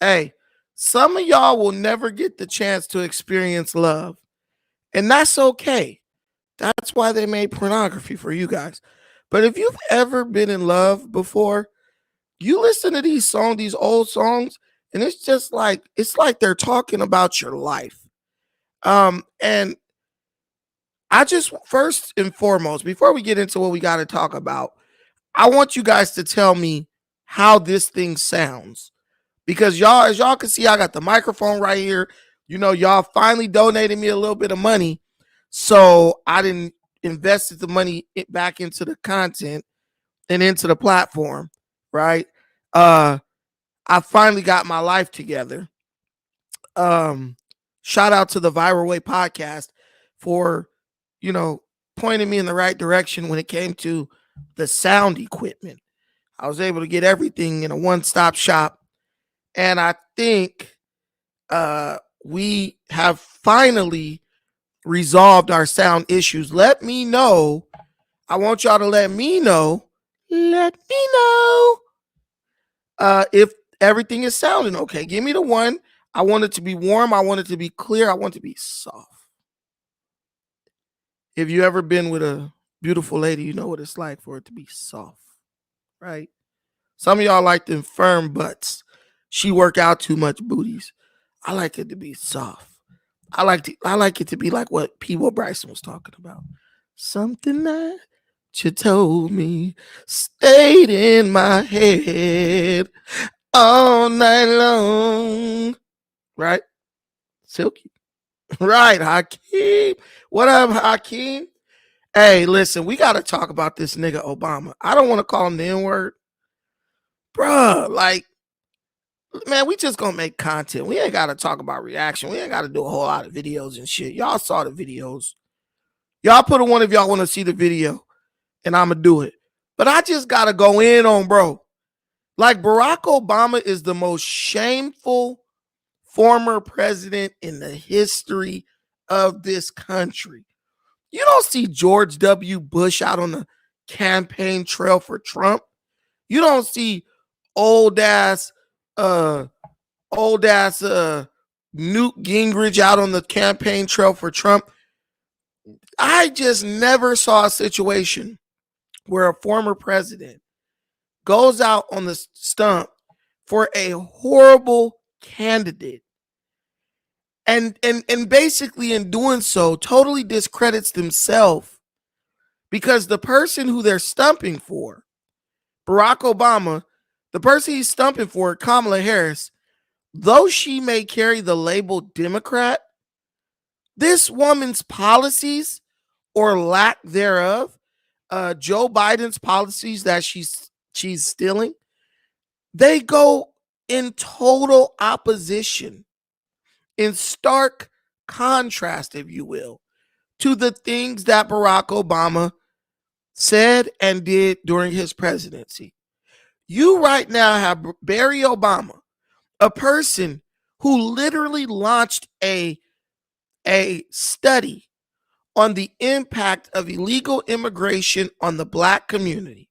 Hey, some of y'all will never get the chance to experience love, and that's okay. That's why they made pornography for you guys. But if you've ever been in love before, you listen to these songs, these old songs, and it's like they're talking about your life. And I just first and foremost, before we get into what we got to talk about, I want you guys to tell me how this thing sounds. Because y'all, as y'all can see, I got the microphone right here. You know, y'all finally donated me a little bit of money. So I didn't invested the money back into the content and into the platform, right? Uh I finally got my life together. Um Shout out to the Viral Way podcast for, you know, pointing me in the right direction when it came to the sound equipment. I was able to get everything in a one-stop shop, and I think we have finally resolved our sound issues. Let me know. I want y'all to let me know. Let me know if everything is sounding okay. Give me the one. I want it to be warm. I want it to be clear. I want it to be soft. If you ever been with a beautiful lady, you know what it's like for it to be soft, right? Some of y'all like them firm butts. She work out too much booties. I like it to be soft. I like it to be like what P.O. Bryson was talking about. Something that you told me stayed in my head all night long. Right? Silky. Right, Hakeem. What up, Hakeem? Hey, listen, we got to talk about this nigga Obama. I don't want to call him the N word. Bruh, like, man, we just gonna make content. We ain't gotta talk about reaction. We ain't gotta do a whole lot of videos and shit. Y'all saw the videos. Y'all put a one if y'all want to see the video, and I'ma do it. But I just gotta go in on bro. Like Barack Obama is the most shameful former president in the history of this country. You don't see George W. Bush out on the campaign trail for Trump. You don't see old ass uh old ass Newt Gingrich out on the campaign trail for Trump. I just never saw a situation where a former president goes out on the stump for a horrible candidate and basically in doing so totally discredits themselves, because the person who they're stumping for, Barack Obama, the person he's stumping for, Kamala Harris, though she may carry the label Democrat, this woman's policies or lack thereof, Joe Biden's policies that she's stealing, they go in total opposition, in stark contrast, if you will, to the things that Barack Obama said and did during his presidency. You right now have Barry Obama, a person who literally launched a study on the impact of illegal immigration on the black community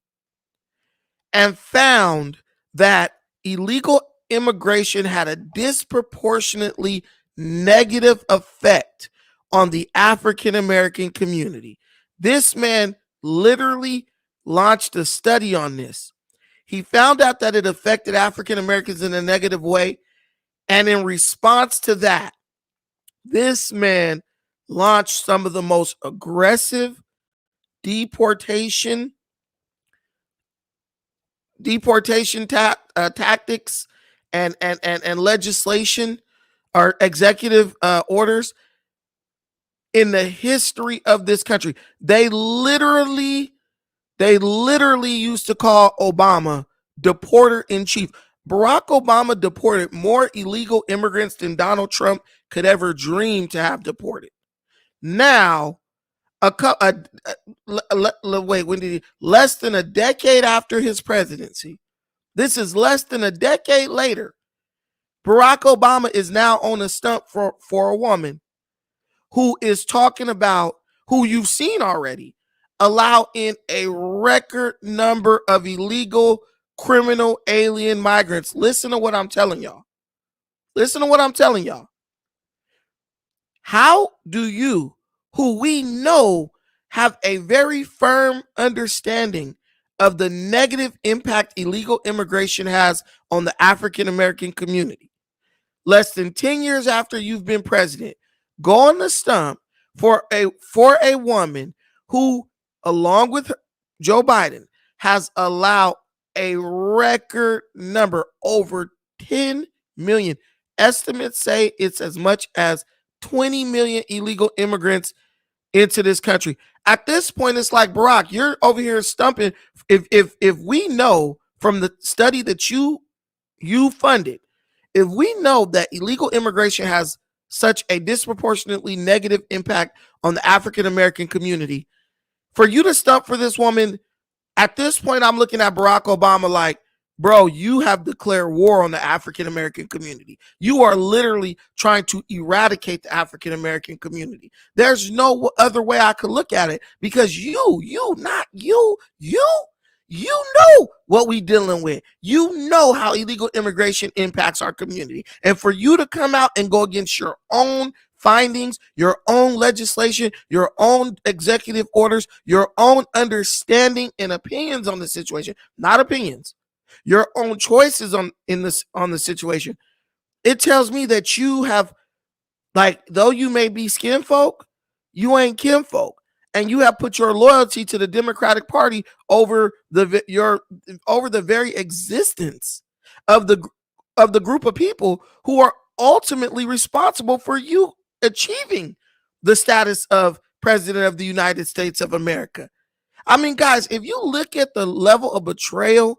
and found that illegal immigration had a disproportionately negative effect on the African American community. This man literally launched a study on this. He found out that it affected African Americans in a negative way. And in response to that, this man launched some of the most aggressive deportation tactics and legislation or executive orders in the history of this country. They literally used to call Obama deporter in chief. Barack Obama deported more illegal immigrants than Donald Trump could ever dream to have deported. Now, less than a decade after his presidency, this is less than a decade later, Barack Obama is now on a stump for a woman who is talking about, who you've seen already, allow in a record number of illegal criminal alien migrants. Listen to what I'm telling y'all. Listen to what I'm telling y'all. How do you, who we know have a very firm understanding of the negative impact illegal immigration has on the African American community, less than 10 years after you've been president, go on the stump for a woman who, along with Joe Biden, has allowed a record number, over 10 million. Estimates say it's as much as 20 million illegal immigrants into this country. At this point, it's like, Barrack, you're over here stumping. If we know from the study that you funded, if we know that illegal immigration has such a disproportionately negative impact on the African American community, for you to stump for this woman, at this point, I'm looking at Barack Obama like, bro, you have declared war on the African American community. You are literally trying to eradicate the African American community. There's no other way I could look at it, because you know what we dealing with. You know how illegal immigration impacts our community. And for you to come out and go against your own findings, your own legislation, your own executive orders, your own understanding and opinions on the situation, not opinions, your own choices on the situation, it tells me that you have, like, though you may be skin folk, you ain't kin folk, and you have put your loyalty to the Democratic Party over the very existence of the group of people who are ultimately responsible for you achieving the status of President of the United States of America. I mean, guys, if you look at the level of betrayal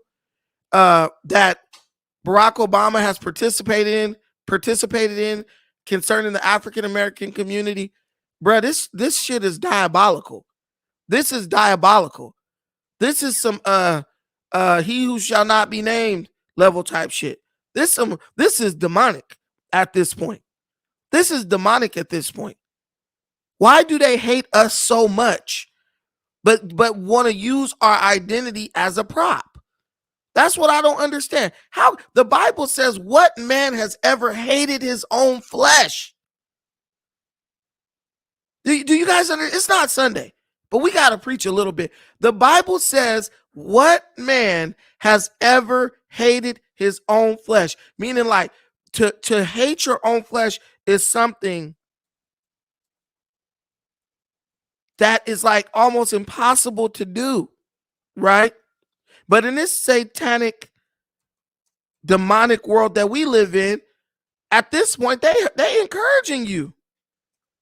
that Barack Obama has participated in concerning the African American community, bro, this shit is diabolical. This is diabolical. This is some he who shall not be named level type shit. This is demonic at this point. This is demonic at this point. Why do they hate us so much, but want to use our identity as a prop? That's what I don't understand. How the Bible says, what man has ever hated his own flesh? Do you guys understand? It's not Sunday, but we got to preach a little bit. The Bible says, what man has ever hated his own flesh? Meaning, like, to hate your own flesh is something that is like almost impossible to do, right? But in this satanic, demonic world that we live in, at this point, they encouraging you.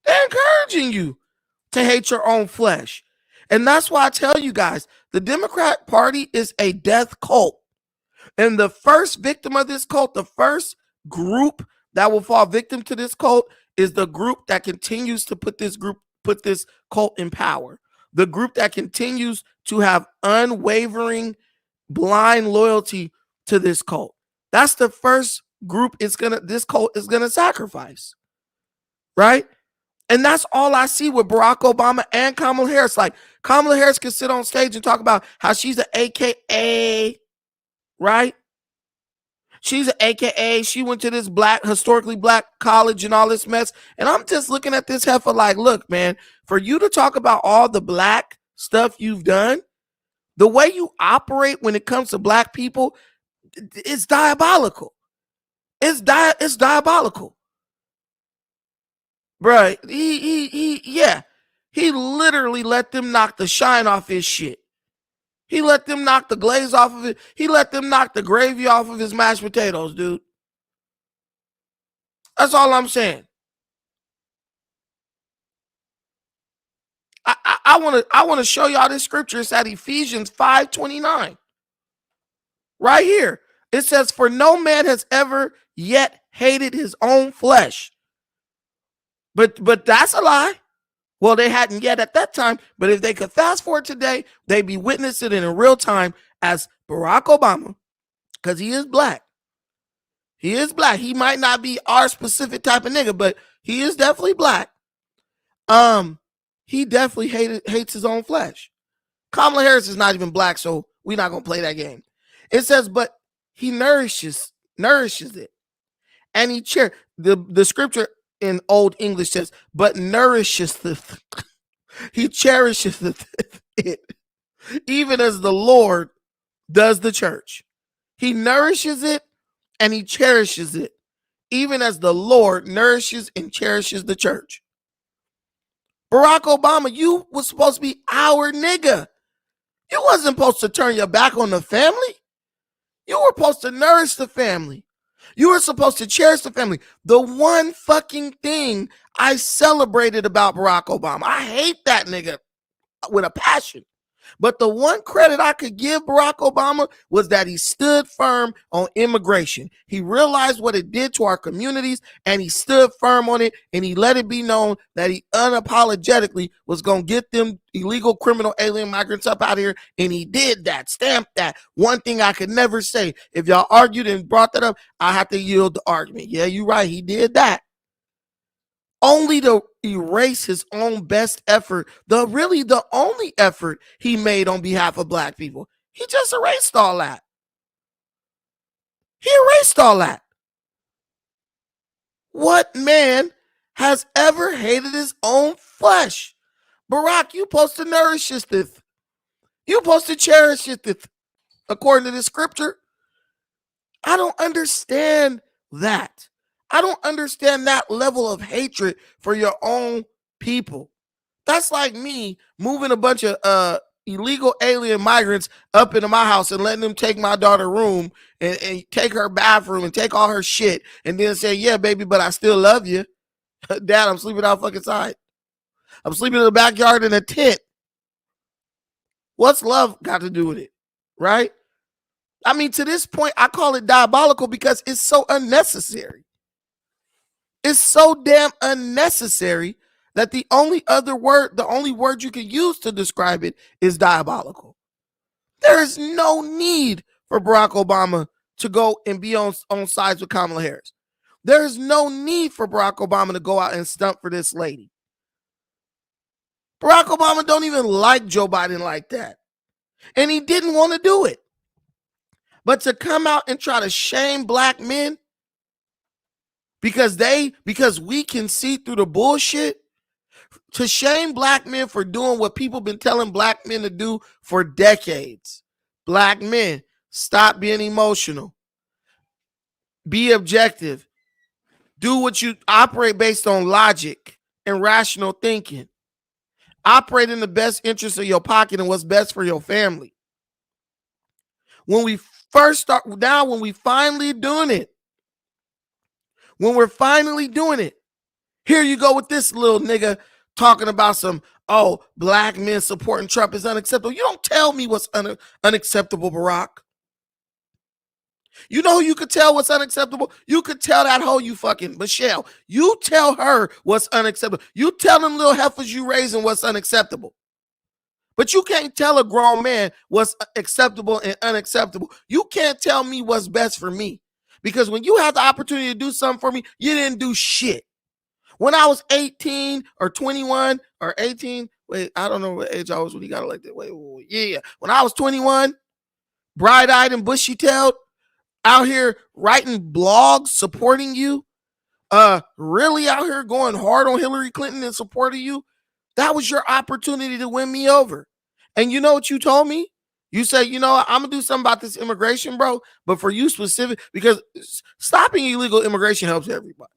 They're encouraging you to hate your own flesh. And that's why I tell you guys, the Democrat Party is a death cult. And the first victim of this cult, the first group that will fall victim to this cult, is the group that continues to put this cult in power. The group that continues to have unwavering, blind loyalty to this cult. That's the first group this cult is gonna sacrifice. Right? And that's all I see with Barack Obama and Kamala Harris. Like, Kamala Harris can sit on stage and talk about how she's an AKA, right? She's an AKA. She went to this historically black college and all this mess. And I'm just looking at this heifer like, look, man, for you to talk about all the black stuff you've done, the way you operate when it comes to black people, it's diabolical. It's diabolical. Bruh, he literally let them knock the shine off his shit. He let them knock the glaze off of it. He let them knock the gravy off of his mashed potatoes, dude. That's all I'm saying. I want to show y'all this scripture. It's at Ephesians 5:29. Right here. It says, for no man has ever yet hated his own flesh. But that's a lie. Well, they hadn't yet at that time, but if they could fast forward today, they'd be witnessing it in real time as Barack Obama, because he is black. He is black. He might not be our specific type of nigga, but he is definitely black. He definitely hates his own flesh. Kamala Harris is not even black, so we're not gonna play that game. It says, but he nourishes it and he the scripture in Old English says, but nourisheth he cherisheth it, even as the Lord does the church. He nourishes it and he cherishes it, even as the Lord nourishes and cherishes the church. Barack Obama, you was supposed to be our nigga. You wasn't supposed to turn your back on the family. You were supposed to nourish the family. You were supposed to cherish the family. The one fucking thing I celebrated about Barack Obama, I hate that nigga with a passion. But the one credit I could give Barack Obama was that he stood firm on immigration. He realized what it did to our communities, and he stood firm on it, and he let it be known that he unapologetically was going to get them illegal criminal alien migrants up out of here, and he did that, stamped that. One thing I could never say, if y'all argued and brought that up, I have to yield the argument. Yeah, you're right, he did that. Only to erase his own best effort, the only effort he made on behalf of black people. He just erased all that. He erased all that. What man has ever hated his own flesh? Barrack, you supposed to nourish it. You supposed to cherish it, according to the scripture. I don't understand that. I don't understand that level of hatred for your own people. That's like me moving a bunch of illegal alien migrants up into my house and letting them take my daughter's room and take her bathroom and take all her shit and then say, yeah, baby, but I still love you. Dad, I'm sleeping out fucking side. I'm sleeping in the backyard in a tent. What's love got to do with it? Right? I mean, to this point, I call it diabolical because it's so unnecessary. It's so damn unnecessary that the only word you can use to describe it is diabolical. There is no need for Barack Obama to go and be on sides with Kamala Harris. There is no need for Barack Obama to go out and stunt for this lady. Barack Obama don't even like Joe Biden like that. And he didn't want to do it. But to come out and try to shame black men because we can see through the bullshit, to shame black men for doing what people been telling black men to do for decades. Black men, stop being emotional. Be objective. Do what you operate based on logic and rational thinking. Operate in the best interest of your pocket and what's best for your family. When we first start, now when we finally doing it, when we're finally doing it, here you go with this little nigga talking about some, black men supporting Trump is unacceptable. You don't tell me what's unacceptable, Barack. You know who you could tell what's unacceptable? You could tell that hoe you fucking Michelle. You tell her what's unacceptable. You tell them little heifers you raising what's unacceptable. But you can't tell a grown man what's acceptable and unacceptable. You can't tell me what's best for me. Because when you had the opportunity to do something for me, you didn't do shit. When I was 18 or 21 or 18, I don't know what age I was when he got elected. Yeah. When I was 21, bright-eyed and bushy-tailed, out here writing blogs supporting you, really out here going hard on Hillary Clinton and supporting you, that was your opportunity to win me over. And you know what you told me? You said, I'm going to do something about this immigration, bro. But for you specific, because stopping illegal immigration helps everybody.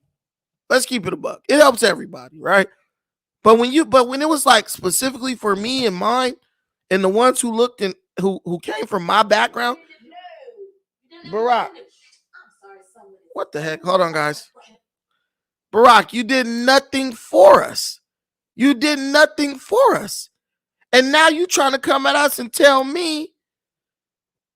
Let's keep it a buck. It helps everybody, right? But when it was like specifically for me and mine and the ones who looked and who came from my background, Barrack. What the heck? Hold on, guys. Barrack, you did nothing for us. You did nothing for us. And now you trying to come at us and tell me,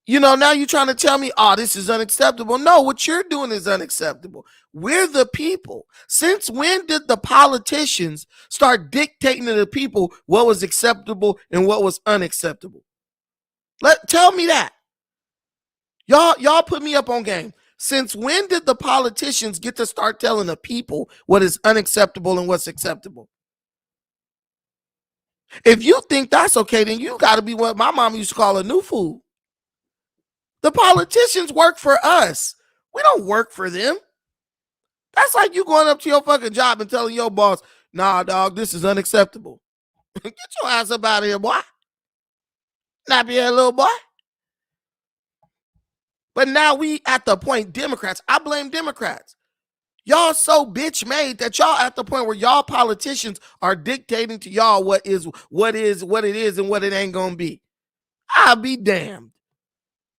now you're trying to tell me, this is unacceptable. No, what you're doing is unacceptable. We're the people. Since when did the politicians start dictating to the people what was acceptable and what was unacceptable? Tell me that. Y'all put me up on game. Since when did the politicians get to start telling the people what is unacceptable and what's acceptable? If you think that's okay, then you got to be what my mom used to call a new fool. The politicians work for us. We don't work for them. That's like you going up to your fucking job and telling your boss, nah, dog, this is unacceptable. Get your ass up out of here, boy. Not be a little boy. But now we at the point, Democrats, I blame Democrats. Y'all so bitch made that y'all at the point where y'all politicians are dictating to y'all what it is, and what it ain't gonna be. I'll be damned.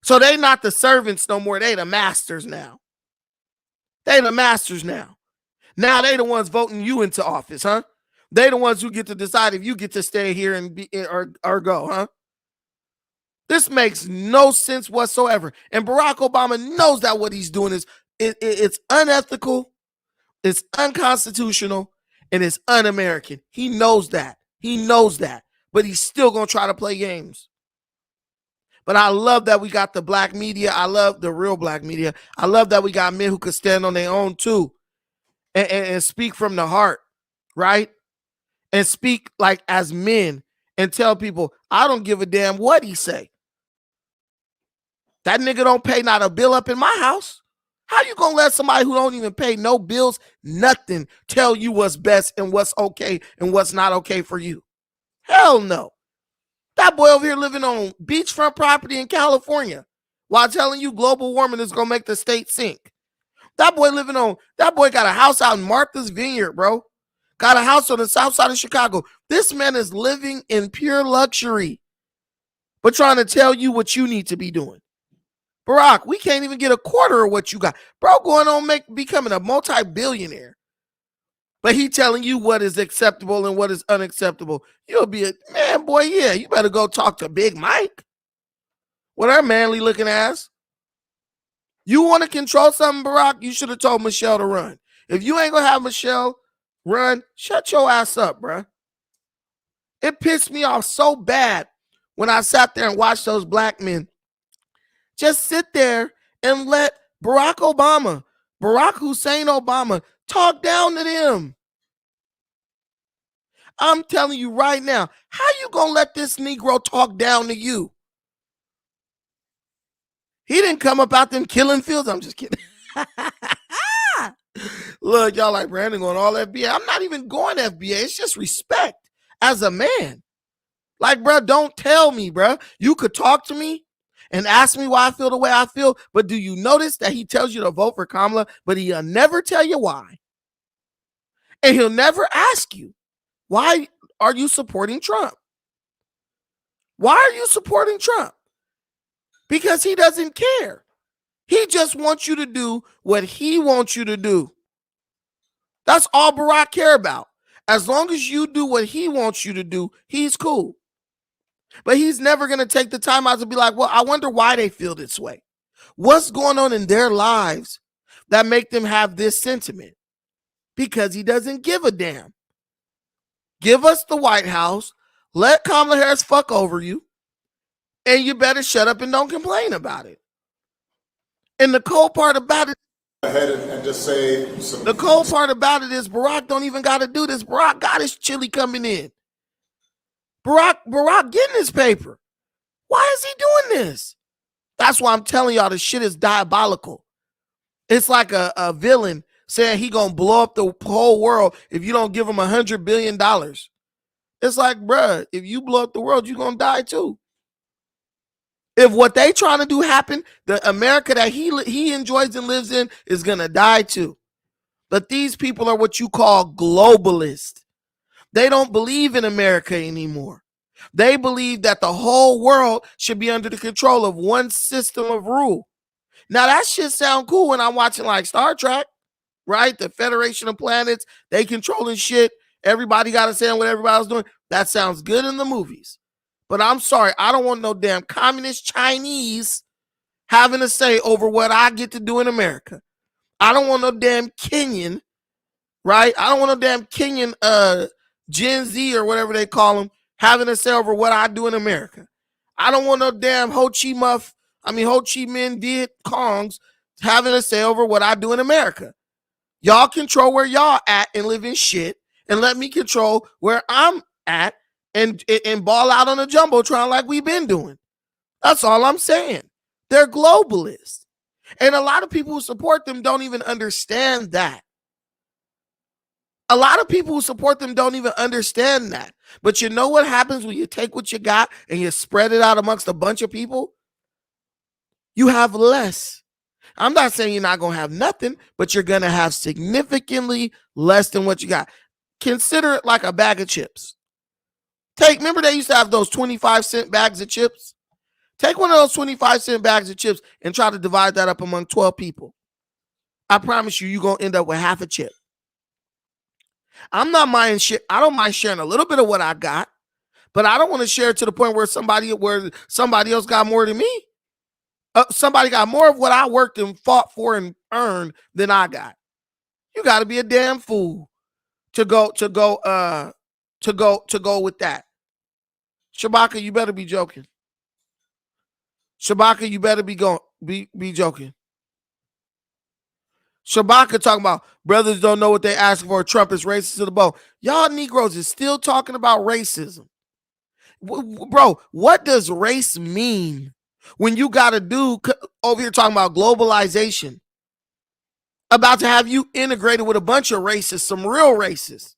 So they not the servants no more. They the masters now. They the masters now. Now they the ones voting you into office, huh? They the ones who get to decide if you get to stay here and be or go, huh? This makes no sense whatsoever. And Barack Obama knows that what he's doing is it's unethical, it's unconstitutional, and it's un-American. He knows that. He knows that. But he's still going to try to play games. But I love that we got the black media. I love the real black media. I love that we got men who could stand on their own too and speak from the heart, right? And speak like as men and tell people, I don't give a damn what he say. That nigga don't pay not a bill up in my house. How you gonna let somebody who don't even pay no bills, nothing, tell you what's best and what's okay and what's not okay for you? Hell no. That boy over here living on beachfront property in California while telling you global warming is gonna make the state sink. That boy got a house out in Martha's Vineyard, bro. Got a house on the south side of Chicago. This man is living in pure luxury, but trying to tell you what you need to be doing. Barack, we can't even get a quarter of what you got. Bro, going on becoming a multi-billionaire. But he telling you what is acceptable and what is unacceptable. You'll be a man, boy, yeah, you better go talk to Big Mike. What our manly looking ass. You want to control something, Barack? You should have told Michelle to run. If you ain't going to have Michelle run, shut your ass up, bro. It pissed me off so bad when I sat there and watched those black men just sit there and let Barack Hussein Obama, talk down to them. I'm telling you right now, how you gonna let this Negro talk down to you? He didn't come up out them killing fields. I'm just kidding. Look, y'all like Brandon going all FBA. I'm not even going FBA. It's just respect as a man. Like, bro, don't tell me, bro. You could talk to me and ask me why I feel the way I feel, but do you notice that he tells you to vote for Kamala, but he'll never tell you why? And he'll never ask you, why are you supporting Trump? Why are you supporting Trump? Because he doesn't care. He just wants you to do what he wants you to do. That's all Barack care about. As long as you do what he wants you to do, he's cool. But he's never going to take the time out to be like, well, I wonder why they feel this way. What's going on in their lives that make them have this sentiment? Because he doesn't give a damn. Give us the White House. Let Kamala Harris fuck over you. And you better shut up and don't complain about it. And the cold part about it, ahead and just say the cold part about it is Barack don't even got to do this. Barack got his chili coming in. Barack getting his paper. Why is he doing this? That's why I'm telling y'all, this shit is diabolical. It's like a villain saying he gonna blow up the whole world if you don't give him $100 billion. It's like, bruh, if you blow up the world, you're gonna die too. If what they trying to do happen, the America that he enjoys and lives in is gonna die too. But these people are what you call globalists. They don't believe in America anymore. They believe that the whole world should be under the control of one system of rule. Now that shit sound cool when I'm watching like Star Trek, right? The Federation of Planets, they controlling shit. Everybody got to say what everybody's doing. That sounds good in the movies. But I'm sorry, I don't want no damn communist Chinese having a say over what I get to do in America. I don't want no damn Kenyan, right? I don't want no damn Kenyan Gen Z or whatever they call them having a say over what I do in America. I don't want no damn Ho Chi Minh Viet Congs having a say over what I do in America. Y'all control where y'all at and live in shit, and let me control where I'm at and ball out on a jumbotron like we've been doing. That's all I'm saying. They're globalists. And a lot of people who support them don't even understand that. A lot of people who support them don't even understand that. But you know what happens when you take what you got and you spread it out amongst a bunch of people? You have less. I'm not saying you're not going to have nothing, but you're going to have significantly less than what you got. Consider it like a bag of chips. Remember they used to have those 25-cent bags of chips? Take one of those 25-cent bags of chips and try to divide that up among 12 people. I promise you, you're going to end up with half a chip. I don't mind sharing a little bit of what I got, but I don't want to share it to the point where somebody else got more than me. Somebody got more of what I worked and fought for and earned than I got. You got to be a damn fool to go with that. Shabaka, you better be joking. Shabaka, you better be joking. Shabaka talking about brothers don't know what they ask for. Trump is racist to the bone. Y'all Negroes is still talking about racism. Bro, what does race mean when you got a dude over here talking about globalization, about to have you integrated with a bunch of racists, some real racists?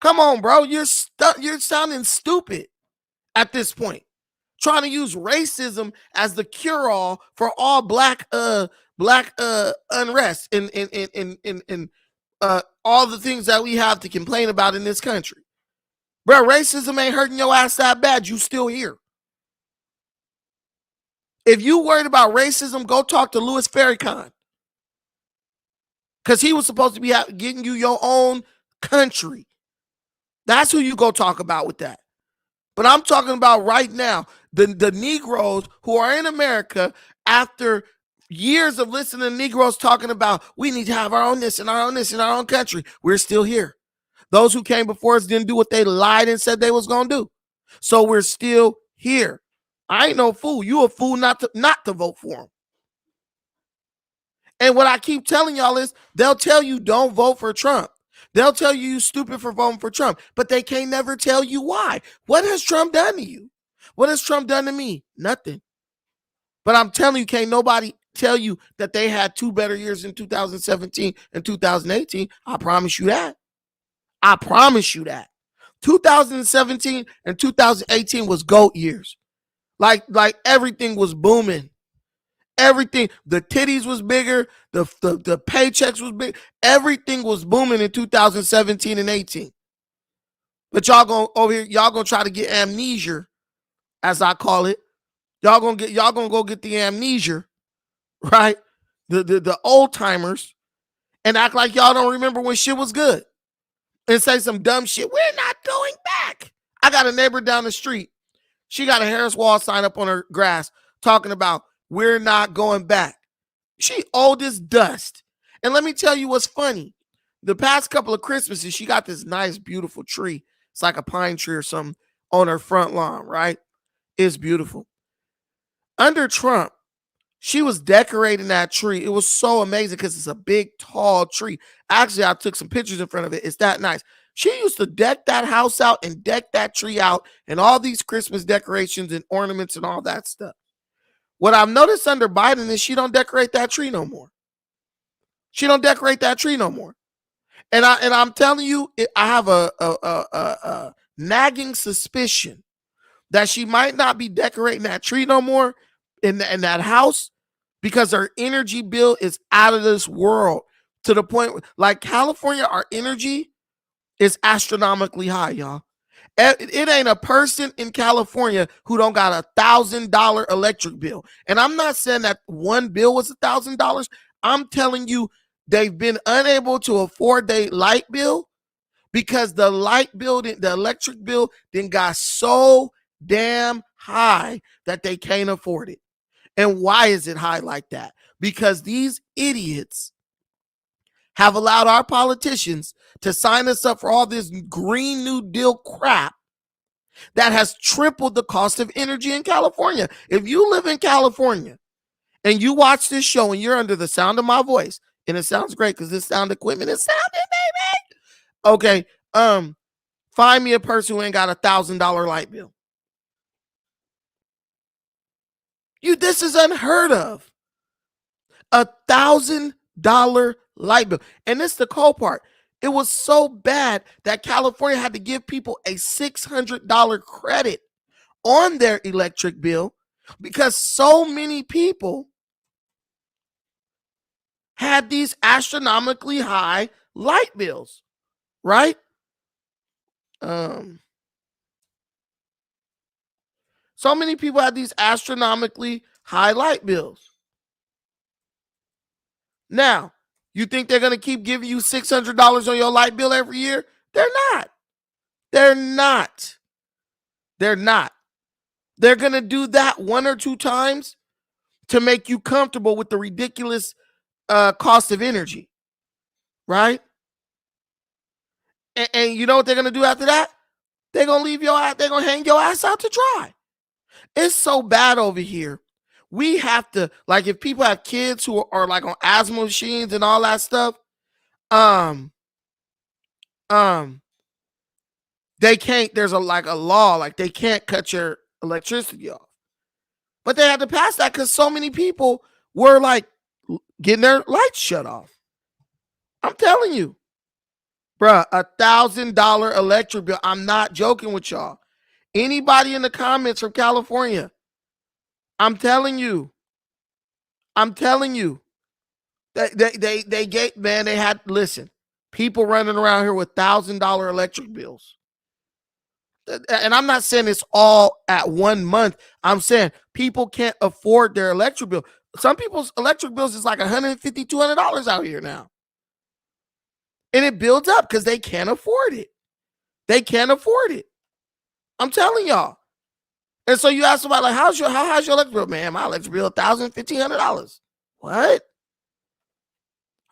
Come on, bro. You're sounding stupid at this point. Trying to use racism as the cure-all for all black unrest and all the things that we have to complain about in this country. Bro, racism ain't hurting your ass that bad. You still here. If you worried about racism, go talk to Louis Farrakhan. Because he was supposed to be getting you your own country. That's who you go talk about with that. But I'm talking about right now, the Negroes who are in America after years of listening to Negroes talking about we need to have our own this and our own this in our own country. We're still here. Those who came before us didn't do what they lied and said they was going to do. So we're still here. I ain't no fool. You a fool not to vote for them. And what I keep telling y'all is they'll tell you don't vote for Trump. They'll tell you stupid for voting for Trump, but they can't never tell you why. What has Trump done to you? What has Trump done to me? Nothing. But I'm telling you, can't nobody tell you that they had 2 better years in 2017 and 2018. I promise you that. I promise you that. 2017 and 2018 was GOAT years. Like everything was booming. Everything, the titties was bigger, the paychecks was big. Everything was booming in 2017 and 18. But y'all gonna try to get amnesia, as I call it. Y'all gonna go get the amnesia, right? The old timers, and act like y'all don't remember when shit was good. And say some dumb shit. We're not going back. I got a neighbor down the street. She got a Harris Wall sign up on her grass talking about we're not going back. She old as dust. And let me tell you what's funny. The past couple of Christmases, she got this nice, beautiful tree. It's like a pine tree or something on her front lawn, right? It's beautiful. Under Trump, she was decorating that tree. It was so amazing because it's a big, tall tree. Actually, I took some pictures in front of it. It's that nice. She used to deck that house out and deck that tree out and all these Christmas decorations and ornaments and all that stuff. What I've noticed under Biden is she don't decorate that tree no more. She don't decorate that tree no more. And I'm telling you, I have a nagging suspicion that she might not be decorating that tree no more in that house because her energy bill is out of this world to the point like California, our energy is astronomically high, y'all. It ain't a person in California who don't got $1,000 electric bill. And I'm not saying that one bill was $1,000. I'm telling you, they've been unable to afford their light bill because the electric bill then got so damn high that they can't afford it. And why is it high like that? Because these idiots have allowed our politicians to sign us up for all this Green New Deal crap that has tripled the cost of energy in California. If you live in California and you watch this show and you're under the sound of my voice, and it sounds great because this sound equipment is sounding, baby. Okay, find me a person who ain't got $1,000 light bill. This is unheard of. $1,000 light bill. And this is the cold part. It was so bad that California had to give people a $600 credit on their electric bill because so many people had these astronomically high light bills, right? So many people had these astronomically high light bills. Now, you think they're going to keep giving you $600 on your light bill every year? They're not. They're not. They're not. They're going to do that one or two times to make you comfortable with the ridiculous cost of energy, right? And you know what they're going to do after that? They're going to leave your ass, they're going to hang your ass out to dry. It's so bad over here. We have to, like, if people have kids who are like on asthma machines and all that stuff, they can't, there's a law, like they can't cut your electricity off. But they had to pass that because so many people were like getting their lights shut off. I'm telling you, bruh, $1,000 electric bill. I'm not joking with y'all. Anybody in the comments from California, I'm telling you. They gave, man, they had, listen, people running around here with $1,000 electric bills. And I'm not saying it's all at 1 month. I'm saying people can't afford their electric bill. Some people's electric bills is like $150, $200 out here now. And it builds up because they can't afford it. They can't afford it. I'm telling y'all. And so you ask somebody, like, how how's your electric bill? Man, my electric bill $1,000, $1,500. What?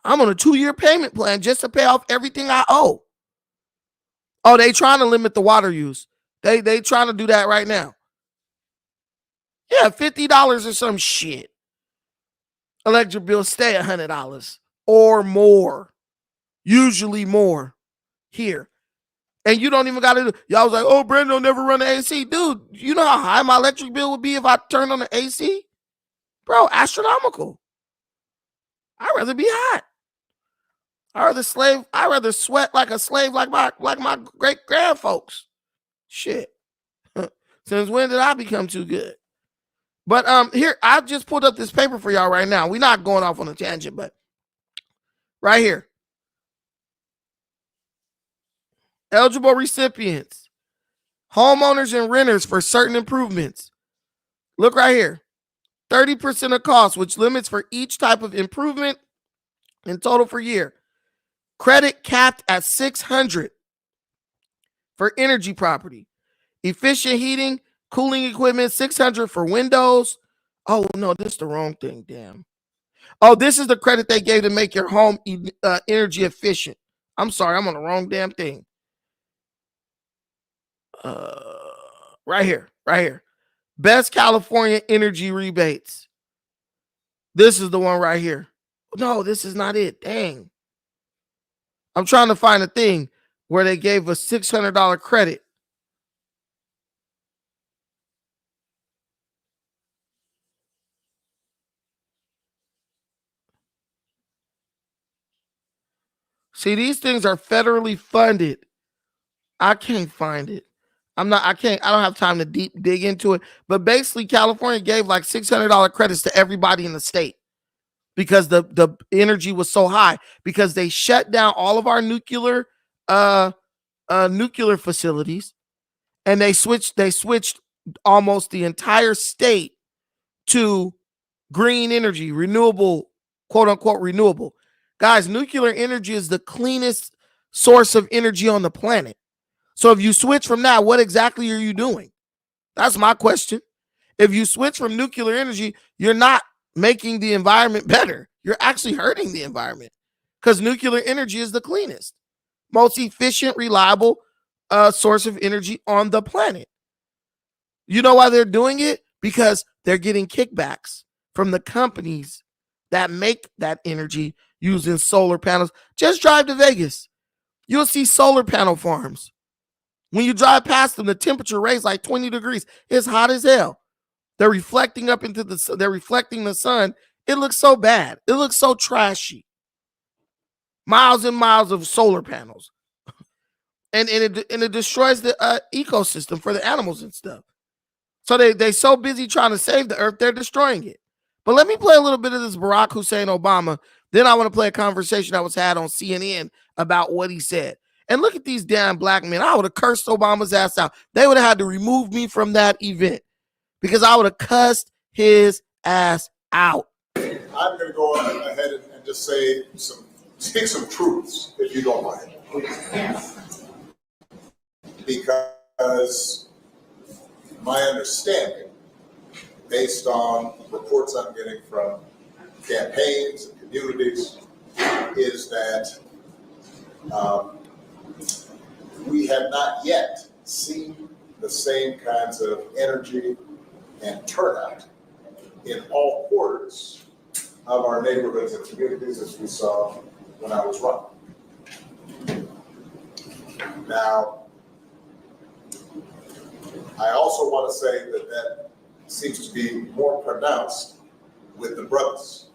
I'm on a 2-year payment plan just to pay off everything I owe. Oh, they trying to limit the water use. They trying to do that right now. Yeah, $50 or some shit. Electric bill stay $100 or more. Usually more here. And you don't even got to do. Y'all was like, oh, Brandon will never run the AC. Dude, you know how high my electric bill would be if I turned on the AC? Bro, astronomical. I'd rather be hot. I'd rather sweat like a slave like my great grand folks. Shit. Since when did I become too good? But here, I just pulled up this paper for y'all right now. We're not going off on a tangent, but right here. Eligible recipients, homeowners and renters for certain improvements. Look right here. 30% of cost, which limits for each type of improvement in total per year. Credit capped at $600 for energy property. Efficient heating, cooling equipment, $600 for windows. Oh, no, this is the wrong thing, damn. Oh, this is the credit they gave to make your home energy efficient. I'm sorry, I'm on the wrong damn thing. Right here. Best California energy rebates. This is the one right here. No, this is not it. Dang. I'm trying to find a thing where they gave us $600 credit. See, these things are federally funded. I can't find it. I don't have time to deep dig into it. But basically, California gave like $600 credits to everybody in the state because the energy was so high, because they shut down all of our nuclear facilities, and they switched almost the entire state to green energy, renewable, quote unquote renewable. Guys, nuclear energy is the cleanest source of energy on the planet. So if you switch from that, what exactly are you doing? That's my question. If you switch from nuclear energy, you're not making the environment better. You're actually hurting the environment, because nuclear energy is the cleanest, most efficient, reliable source of energy on the planet. You know why they're doing it? Because they're getting kickbacks from the companies that make that energy using solar panels. Just drive to Vegas. You'll see solar panel farms. When you drive past them, the temperature raised like 20 degrees. It's hot as hell. They're reflecting the sun. It looks so bad. It looks so trashy. miles and miles of solar panels, and it destroys the ecosystem for the animals and stuff. So they so busy trying to save the earth, they're destroying it. But let me play a little bit of this Barack Hussein Obama. Then I want to play a conversation that was had on CNN about what he said. And look at these damn black men. I would have cursed Obama's ass out. They would have had to remove me from that event because I would have cussed his ass out. I'm going to go ahead and just speak some truths, if you don't mind. Yes. Because my understanding, based on reports I'm getting from campaigns and communities, is that we have not yet seen the same kinds of energy and turnout in all quarters of our neighborhoods and communities as we saw when I was running. Now, I also want to say that seems to be more pronounced with the brothers.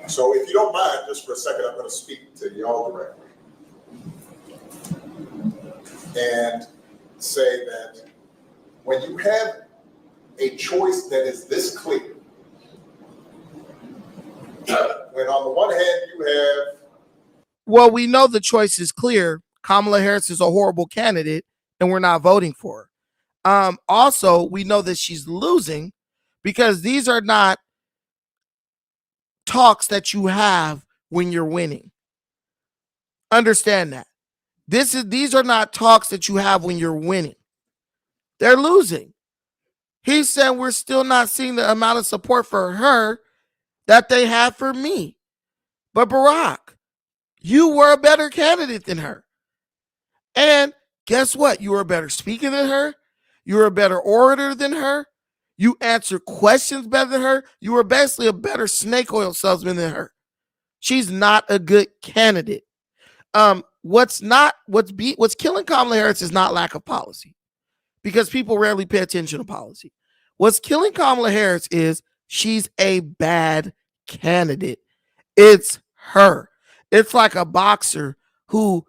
So if you don't mind, just for a second, I'm going to speak to y'all directly and say that when you have a choice that is this clear, when on the one hand you have... Well, we know the choice is clear. Kamala Harris is a horrible candidate and we're not voting for her. Also, we know that she's losing because these are not talks that you have when you're winning. Understand that. These are not talks that you have when you're winning. They're losing. He said we're still not seeing the amount of support for her that they have for me. But Barack, you were a better candidate than her. And guess what? You were a better speaker than her. You were a better orator than her. You answered questions better than her. You were basically a better snake oil salesman than her. She's not a good candidate. What's killing Kamala Harris is not lack of policy, because people rarely pay attention to policy. What's killing Kamala Harris is she's a bad candidate. It's her. It's like a boxer who,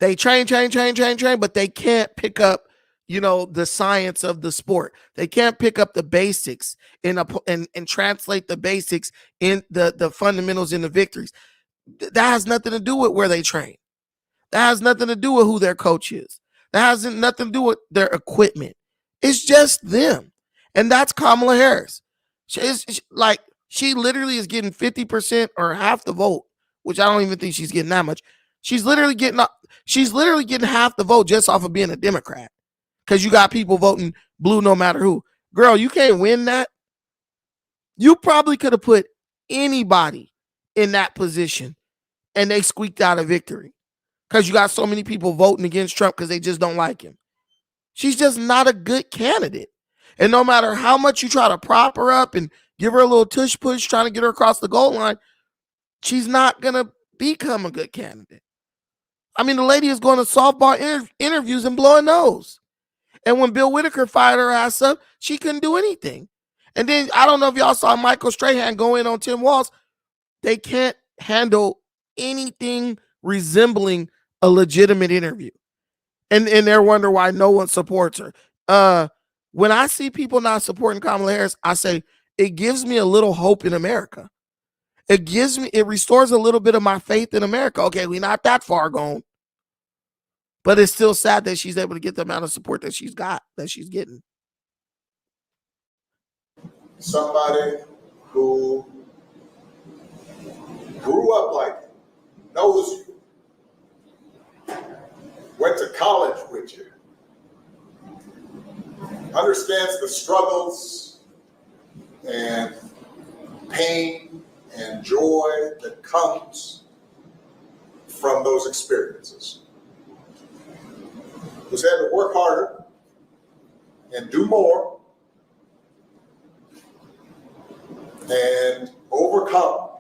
they train, but they can't pick up, the science of the sport. They can't pick up the basics and translate the basics in the fundamentals in the victories. That has nothing to do with where they train. That has nothing to do with who their coach is. That has nothing to do with their equipment. It's just them. And that's Kamala Harris. She literally is getting 50% or half the vote, which I don't even think she's getting that much. She's literally getting half the vote just off of being a Democrat. Because you got people voting blue no matter who. Girl, you can't win that. You probably could have put anybody in that position and they squeaked out a victory. Because you got so many people voting against Trump because they just don't like him. She's just not a good candidate. And no matter how much you try to prop her up and give her a little tush push trying to get her across the goal line, she's not going to become a good candidate. I mean, the lady is going to softball interviews and blowing nose. And when Bill Whitaker fired her ass up, she couldn't do anything. And then, I don't know if y'all saw Michael Strahan go in on Tim Walz. They can't handle anything resembling a legitimate interview. And they're wondering why no one supports her. When I see people not supporting Kamala Harris, I say, it gives me a little hope in America. It restores a little bit of my faith in America. Okay, we're not that far gone. But it's still sad that she's able to get the amount of support that she's getting. Somebody who grew up like you, knows you, went to college with you, understands the struggles and pain and joy that comes from those experiences, who's had to work harder and do more and overcome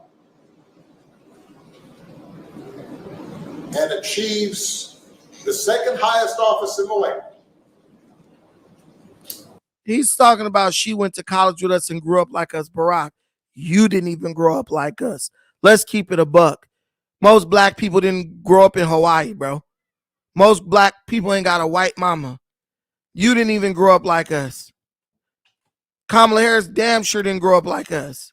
and achieves the second highest office in the land. He's talking about she went to college with us and grew up like us. Barack, you didn't even grow up like us. Let's keep it a buck. Most black people didn't grow up in Hawaii, bro. Most black people ain't got a white mama. You didn't even grow up like us. Kamala Harris damn sure didn't grow up like us.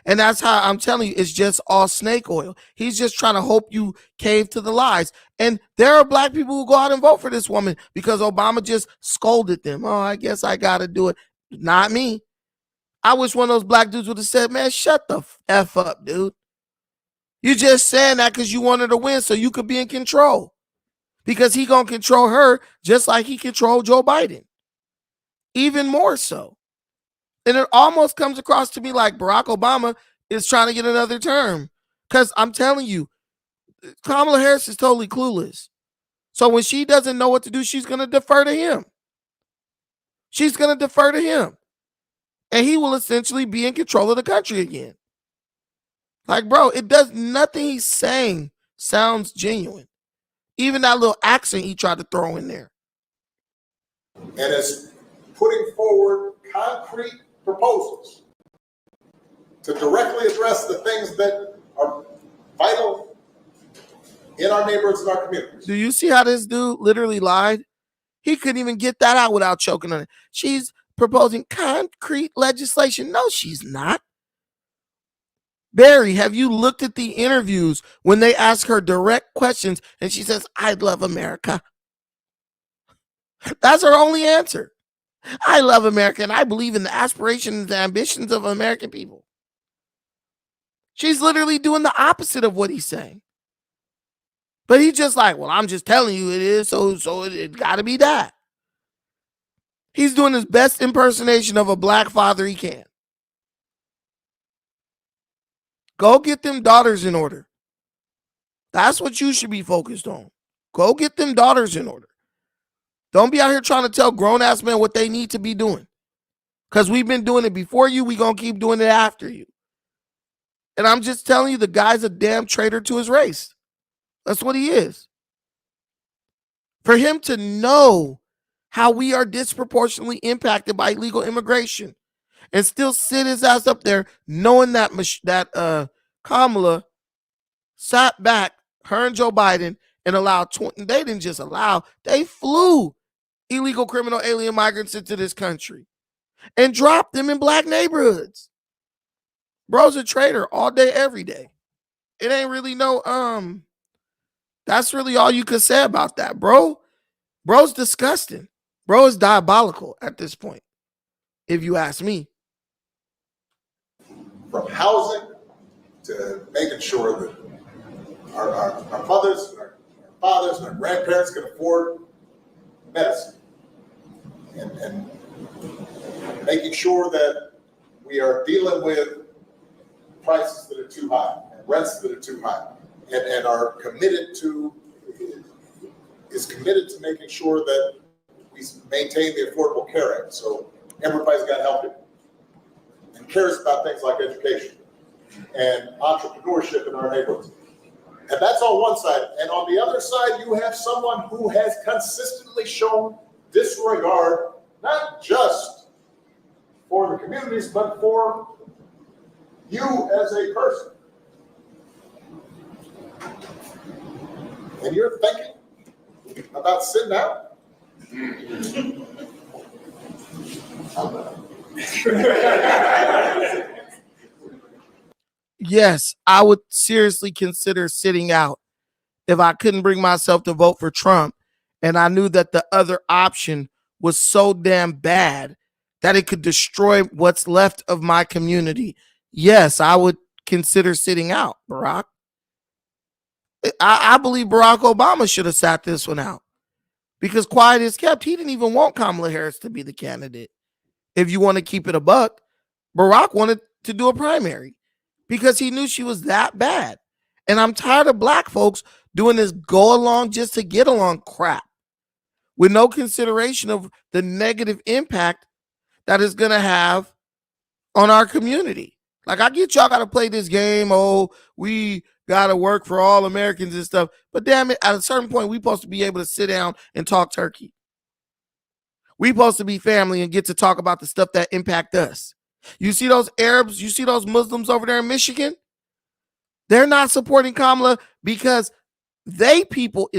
And that's how I'm telling you, it's just all snake oil. He's just trying to hope you cave to the lies. And there are black people who go out and vote for this woman because Obama just scolded them. Oh, I guess I got to do it. Not me. I wish one of those black dudes would have said, man, shut the F up, dude. You just saying that because you wanted to win so you could be in control. Because he going to control her just like he controlled Joe Biden. Even more so. And it almost comes across to me like Barack Obama is trying to get another term. Because I'm telling you, Kamala Harris is totally clueless. So when she doesn't know what to do, she's going to defer to him. She's going to defer to him. And he will essentially be in control of the country again. Like, bro, it does nothing he's saying sounds genuine. Even that little accent he tried to throw in there. And it's putting forward concrete proposals to directly address the things that are vital in our neighborhoods and our communities. Do you see how this dude literally lied? He couldn't even get that out without choking on it. She's proposing concrete legislation. No, she's not. Barry, have you looked at the interviews when they ask her direct questions and she says, I love America? That's her only answer. I love America and I believe in the aspirations and ambitions of American people. She's literally doing the opposite of what he's saying. But he's just like, well, I'm just telling you it is, so it got to be that. He's doing his best impersonation of a black father he can. Go get them daughters in order. That's what you should be focused on. Go get them daughters in order. Don't be out here trying to tell grown-ass men what they need to be doing. Because we've been doing it before you, we're going to keep doing it after you. And I'm just telling you, the guy's a damn traitor to his race. That's what he is. For him to know how we are disproportionately impacted by illegal immigration and still sit his ass up there knowing that Kamala sat back, her and Joe Biden, and allowed, they didn't just allow, they flew illegal criminal alien migrants into this country and dropped them in black neighborhoods. Bro's a traitor all day, every day. It ain't really that's really all you could say about that, bro. Bro's disgusting. Bro is diabolical at this point, if you ask me. From housing to making sure that our mothers, and our fathers, and our grandparents can afford medicine. And making sure that we are dealing with prices that are too high, and rents that are too high, and are committed to making sure that we maintain the Affordable Care Act. So everybody's got help and cares about things like education and entrepreneurship in our neighborhoods. And that's on one side. And on the other side, you have someone who has consistently shown disregard, not just for the communities, but for you as a person. And you're thinking about sitting out? Yes, I would seriously consider sitting out if I couldn't bring myself to vote for Trump and I knew that the other option was so damn bad that it could destroy what's left of my community. Yes, I would consider sitting out, Barack. I believe Barack Obama should have sat this one out because quiet is kept. He didn't even want Kamala Harris to be the candidate. If you want to keep it a buck, Barack wanted to do a primary because he knew she was that bad. And I'm tired of black folks doing this go along just to get along crap with no consideration of the negative impact that is going to have on our community. Like, I get y'all got to play this game. Oh, we got to work for all Americans and stuff. But damn it, at a certain point, we're supposed to be able to sit down and talk turkey. We're supposed to be family and get to talk about the stuff that impact us. You see those Arabs, you see those Muslims over there in Michigan? They're not supporting Kamala because they people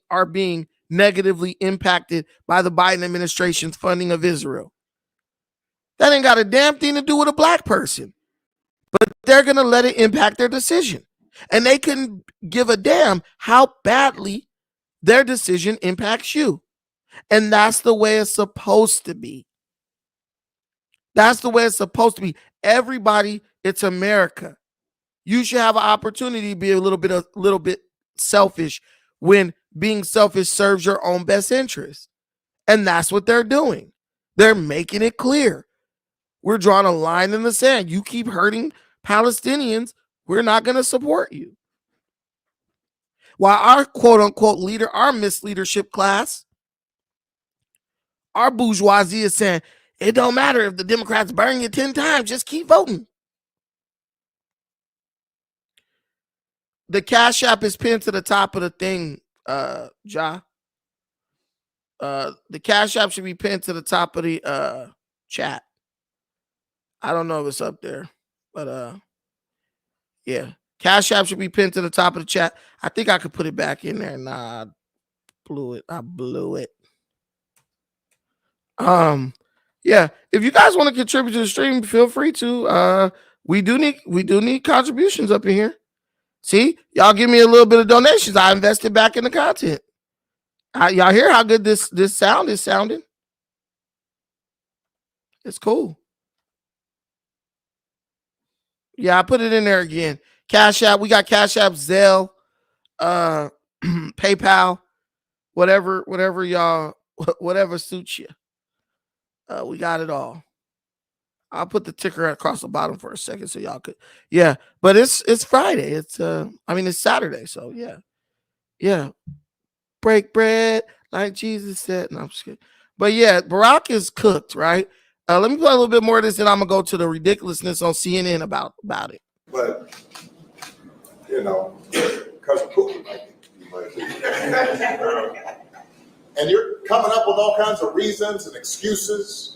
are being negatively impacted by the Biden administration's funding of Israel. That ain't got a damn thing to do with a black person, but they're going to let it impact their decision. And they couldn't give a damn how badly their decision impacts you. And that's the way it's supposed to be. That's the way it's supposed to be. Everybody, it's America. You should have an opportunity to be a little bit selfish when being selfish serves your own best interest. And that's what they're doing. They're making it clear. We're drawing a line in the sand. You keep hurting Palestinians, we're not going to support you. While our quote unquote leader, our misleadership class, our bourgeoisie is saying, it don't matter if the Democrats burn you 10 times, just keep voting. The Cash App is pinned to the top of the thing, Ja. The Cash App should be pinned to the top of the chat. I don't know if it's up there, but yeah. Cash App should be pinned to the top of the chat. I think I could put it back in there. Nah, I blew it. Yeah. If you guys want to contribute to the stream, feel free to. We do need contributions up in here. See, y'all give me a little bit of donations. I invested back in the content. Y'all hear how good this sound is sounding? It's cool. Yeah, I put it in there again. Cash App, we got Cash App, Zelle, PayPal, whatever y'all, whatever suits you. We got it all. I'll put the ticker across the bottom for a second so y'all could. Yeah, but it's Friday. It's it's Saturday. So yeah. Break bread like Jesus said. No, I'm just kidding. But yeah, Barrack is cooked, right? Let me play a little bit more of this, and I'm gonna go to the ridiculousness on CNN about it. But because of Putin, and you're coming up with all kinds of reasons and excuses.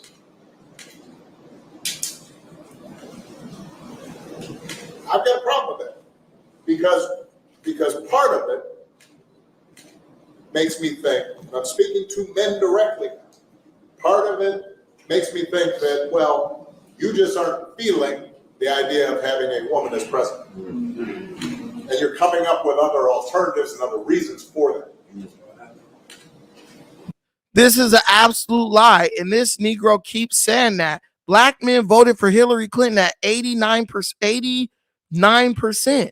I've got a problem with that because part of it makes me think, I'm speaking to men directly, part of it makes me think that, well, you just aren't feeling the idea of having a woman as president. And you're coming up with other alternatives and other reasons for that. This is an absolute lie. And this Negro keeps saying that. Black men voted for Hillary Clinton at 89%. 89%.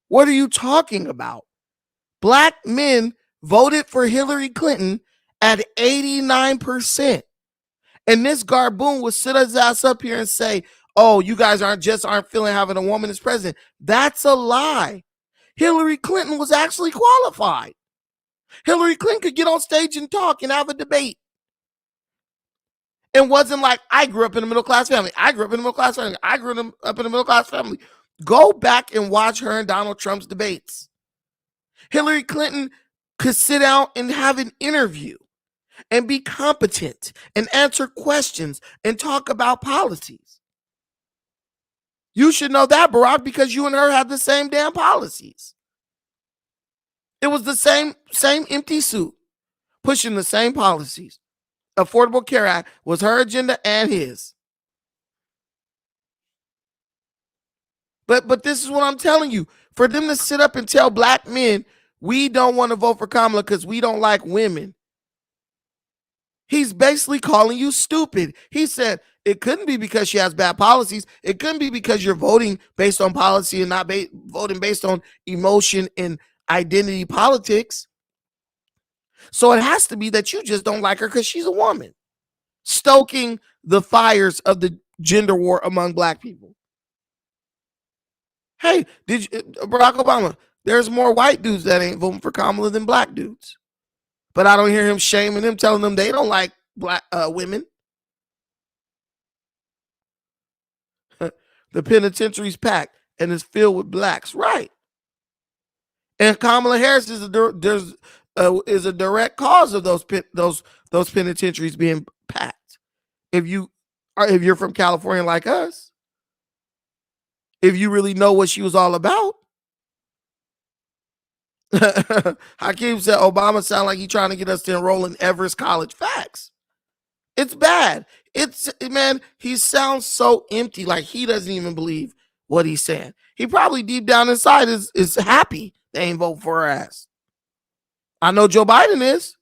What are you talking about? Black men voted for Hillary Clinton at 89%. And this garboon would sit his ass up here and say, oh, you guys aren't feeling having a woman as president. That's a lie. Hillary Clinton was actually qualified. Hillary Clinton could get on stage and talk and have a debate. It wasn't like, I grew up in a middle-class family. I grew up in a middle-class family. I grew up in a middle-class family. Go back and watch her and Donald Trump's debates. Hillary Clinton could sit down and have an interview and be competent and answer questions and talk about policies. You should know that, Barrack, because you and her had the same damn policies. It was the same empty suit, pushing the same policies. Affordable Care Act was her agenda and his. But this is what I'm telling you. For them to sit up and tell black men, we don't want to vote for Kamala because we don't like women. He's basically calling you stupid. He said it couldn't be because she has bad policies. It couldn't be because you're voting based on policy and not voting based on emotion and identity politics. So it has to be that you just don't like her because she's a woman, stoking the fires of the gender war among black people. Hey, Barack Obama, there's more white dudes that ain't voting for Kamala than black dudes. But I don't hear him shaming them, telling them they don't like black women. The penitentiary's packed and is filled with blacks, right? And Kamala Harris is a direct cause of those penitentiaries being packed. If you're from California like us, if you really know what she was all about, Hakeem said Obama sound like he's trying to get us to enroll in Everest College. Facts. It's bad. It's man, he sounds so empty, like he doesn't even believe what he's saying. He probably deep down inside is happy they ain't vote for her ass. I know Joe Biden is.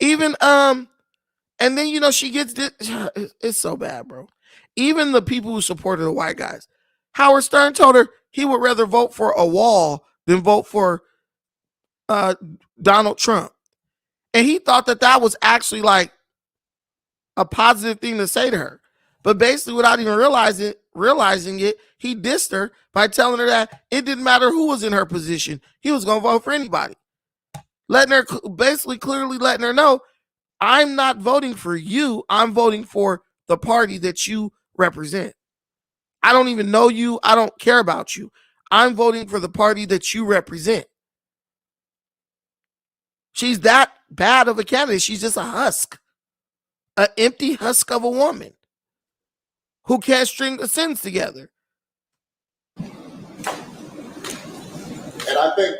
Even and then she gets this. It's so bad, bro. Even the people who supported the white guys, Howard Stern told her he would rather vote for a wall than vote for Donald Trump, and he thought that was actually like a positive thing to say to her. But basically, without even realizing it, he dissed her by telling her that it didn't matter who was in her position; he was going to vote for anybody, letting her clearly letting her know, I'm not voting for you. I'm voting for the party that you represent. I don't even know you. I don't care about you. I'm voting for the party that you represent. She's that bad of a candidate. She's just a husk, an empty husk of a woman who can't string a sentence together. And I think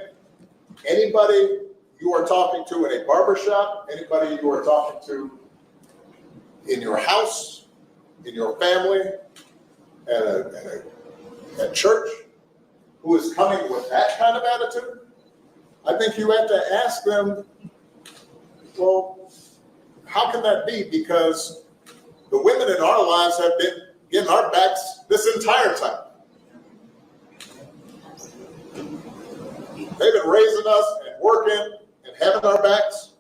anybody you are talking to in a barbershop, anybody you are talking to in your house, in your family, at church, who is coming with that kind of attitude, I think you have to ask them, well, how can that be? Because the women in our lives have been getting our backs this entire time. They've been raising us and working and having our backs.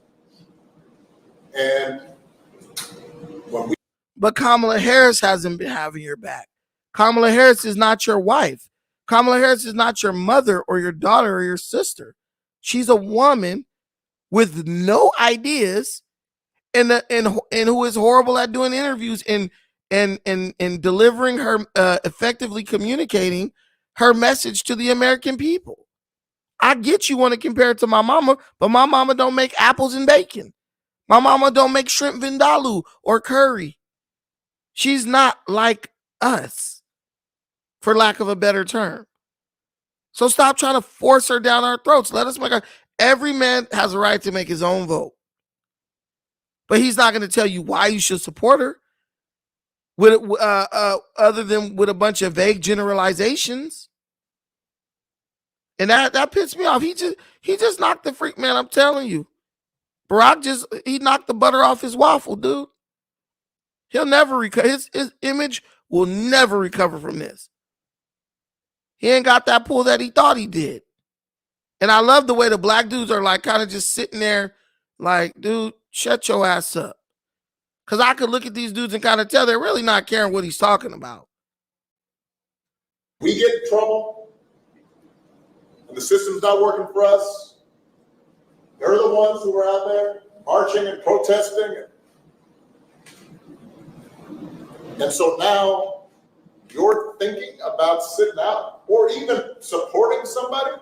And when we... But Kamala Harris hasn't been having your back. Kamala Harris is not your wife. Kamala Harris is not your mother or your daughter or your sister. She's a woman with no ideas and who is horrible at doing interviews and delivering her effectively communicating her message to the American people. I get you want to compare it to my mama, but my mama don't make apples and bacon. My mama don't make shrimp vindaloo or curry. She's not like us, for lack of a better term. So stop trying to force her down our throats. Let us make her. Every man has a right to make his own vote. But he's not going to tell you why you should support her with other than with a bunch of vague generalizations. And that pissed me off. He just knocked the freak, man. I'm telling you. Barrack he knocked the butter off his waffle, dude. He'll never recover. His image will never recover from this. He ain't got that pull that he thought he did. And I love the way the black dudes are like kind of just sitting there like, dude, shut your ass up. Because I could look at these dudes and kind of tell they're really not caring what he's talking about. We get in trouble and the system's not working for us. They're the ones who are out there marching and protesting. And so now you're thinking about sitting out or even supporting somebody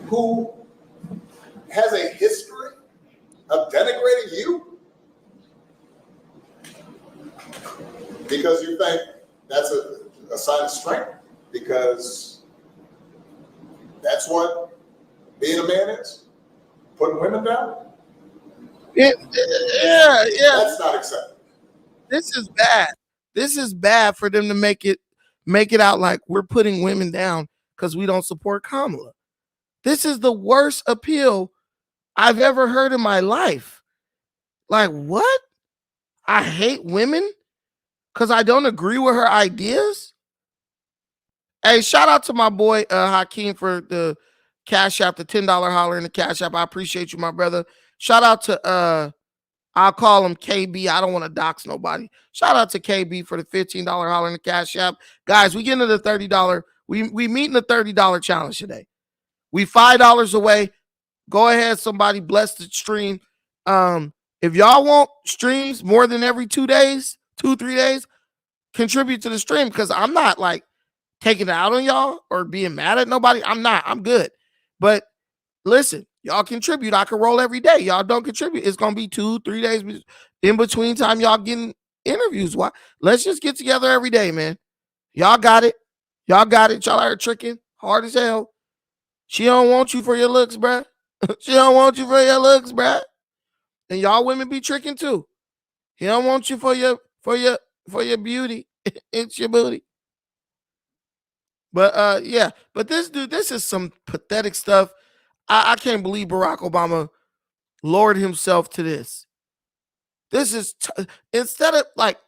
who has a history of denigrating you because you think that's a sign of strength, because that's what being a man is, putting women down. Yeah. That's not acceptable. This is bad. This is bad for them to make it out like we're putting women down because we don't support Kamala. This is the worst appeal I've ever heard in my life. Like, what? I hate women because I don't agree with her ideas? Hey, shout out to my boy Hakeem for the Cash App, the $10 holler in the Cash App. I appreciate you, my brother. Shout out to I'll call him KB. I don't want to dox nobody. Shout out to KB for the $15 holler in the Cash App. Guys, we get into the $30. We meeting the $30 challenge today. We $5 away. Go ahead, somebody bless the stream. If y'all want streams more than every 3 days, contribute to the stream, because I'm not like taking it out on y'all or being mad at nobody. I'm not. I'm good. But listen, y'all contribute. I can roll every day. Y'all don't contribute, it's gonna be 2-3 days in between time y'all getting interviews. Why? Let's just get together every day, man. Y'all got it. Y'all got it. Y'all are tricking hard as hell. She don't want you for your looks, bruh. She don't want you for your looks, bruh. And y'all women be tricking too. He don't want you for your beauty. It's your booty. But yeah. But this dude, this is some pathetic stuff. I can't believe Barack Obama lowered himself to this. This is instead of like,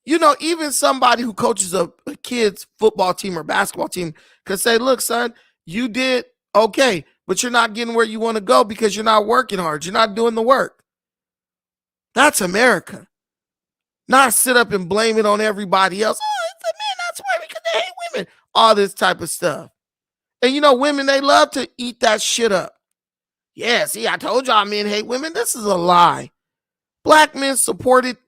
even somebody who coaches a kid's football team or basketball team could say, look, son, you did okay, but you're not getting where you want to go because you're not working hard. You're not doing the work. That's America. Not sit up and blame it on everybody else. Oh, it's the men not swearing because they hate women. All this type of stuff. And women, they love to eat that shit up. Yeah, see, I told y'all men hate women. This is a lie. Black men supported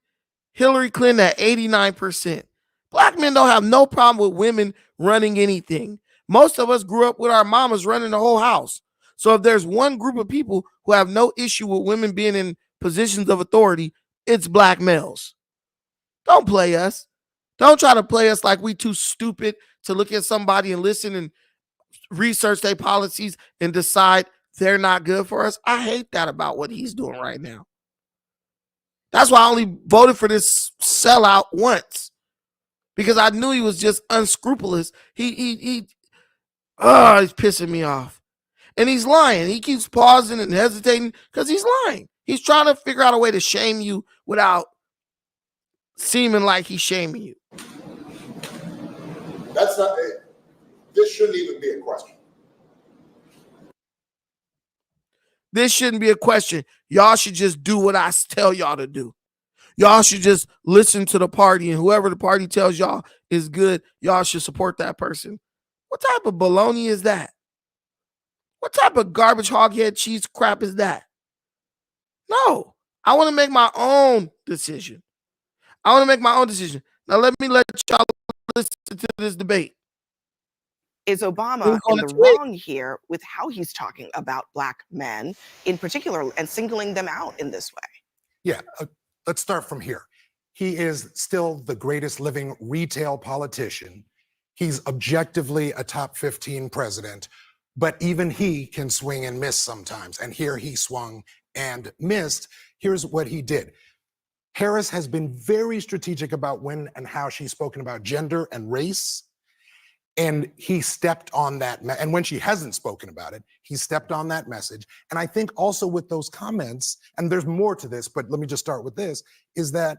Hillary Clinton at 89%. Black men don't have no problem with women running anything. Most of us grew up with our mamas running the whole house. So if there's one group of people who have no issue with women being in positions of authority, it's black males. Don't play us. Don't try to play us like we too stupid to look at somebody and listen and research their policies and decide they're not good for us. I hate that about what he's doing right now. That's why I only voted for this sellout once, because I knew he was just unscrupulous. He's pissing me off. And he's lying. He keeps pausing and hesitating because he's lying. He's trying to figure out a way to shame you without seeming like he's shaming you. That's not it. This shouldn't even be a question. This shouldn't be a question. Y'all should just do what I tell y'all to do. Y'all should just listen to the party, and whoever the party tells y'all is good, y'all should support that person. What type of baloney is that? What type of garbage hoghead cheese crap is that? No, I want to make my own decision. Now let y'all listen to this debate. Is Obama in the wrong here with how he's talking about black men in particular and singling them out in this way? Yeah, let's start from here. He is still the greatest living retail politician. He's objectively a top 15 president, but even he can swing and miss sometimes. And here he swung and missed. Here's what he did. Harris has been very strategic about when and how she's spoken about gender and race. And he stepped on that. And when she hasn't spoken about it, he stepped on that message. And I think also with those comments, and there's more to this, but let me just start with this, is that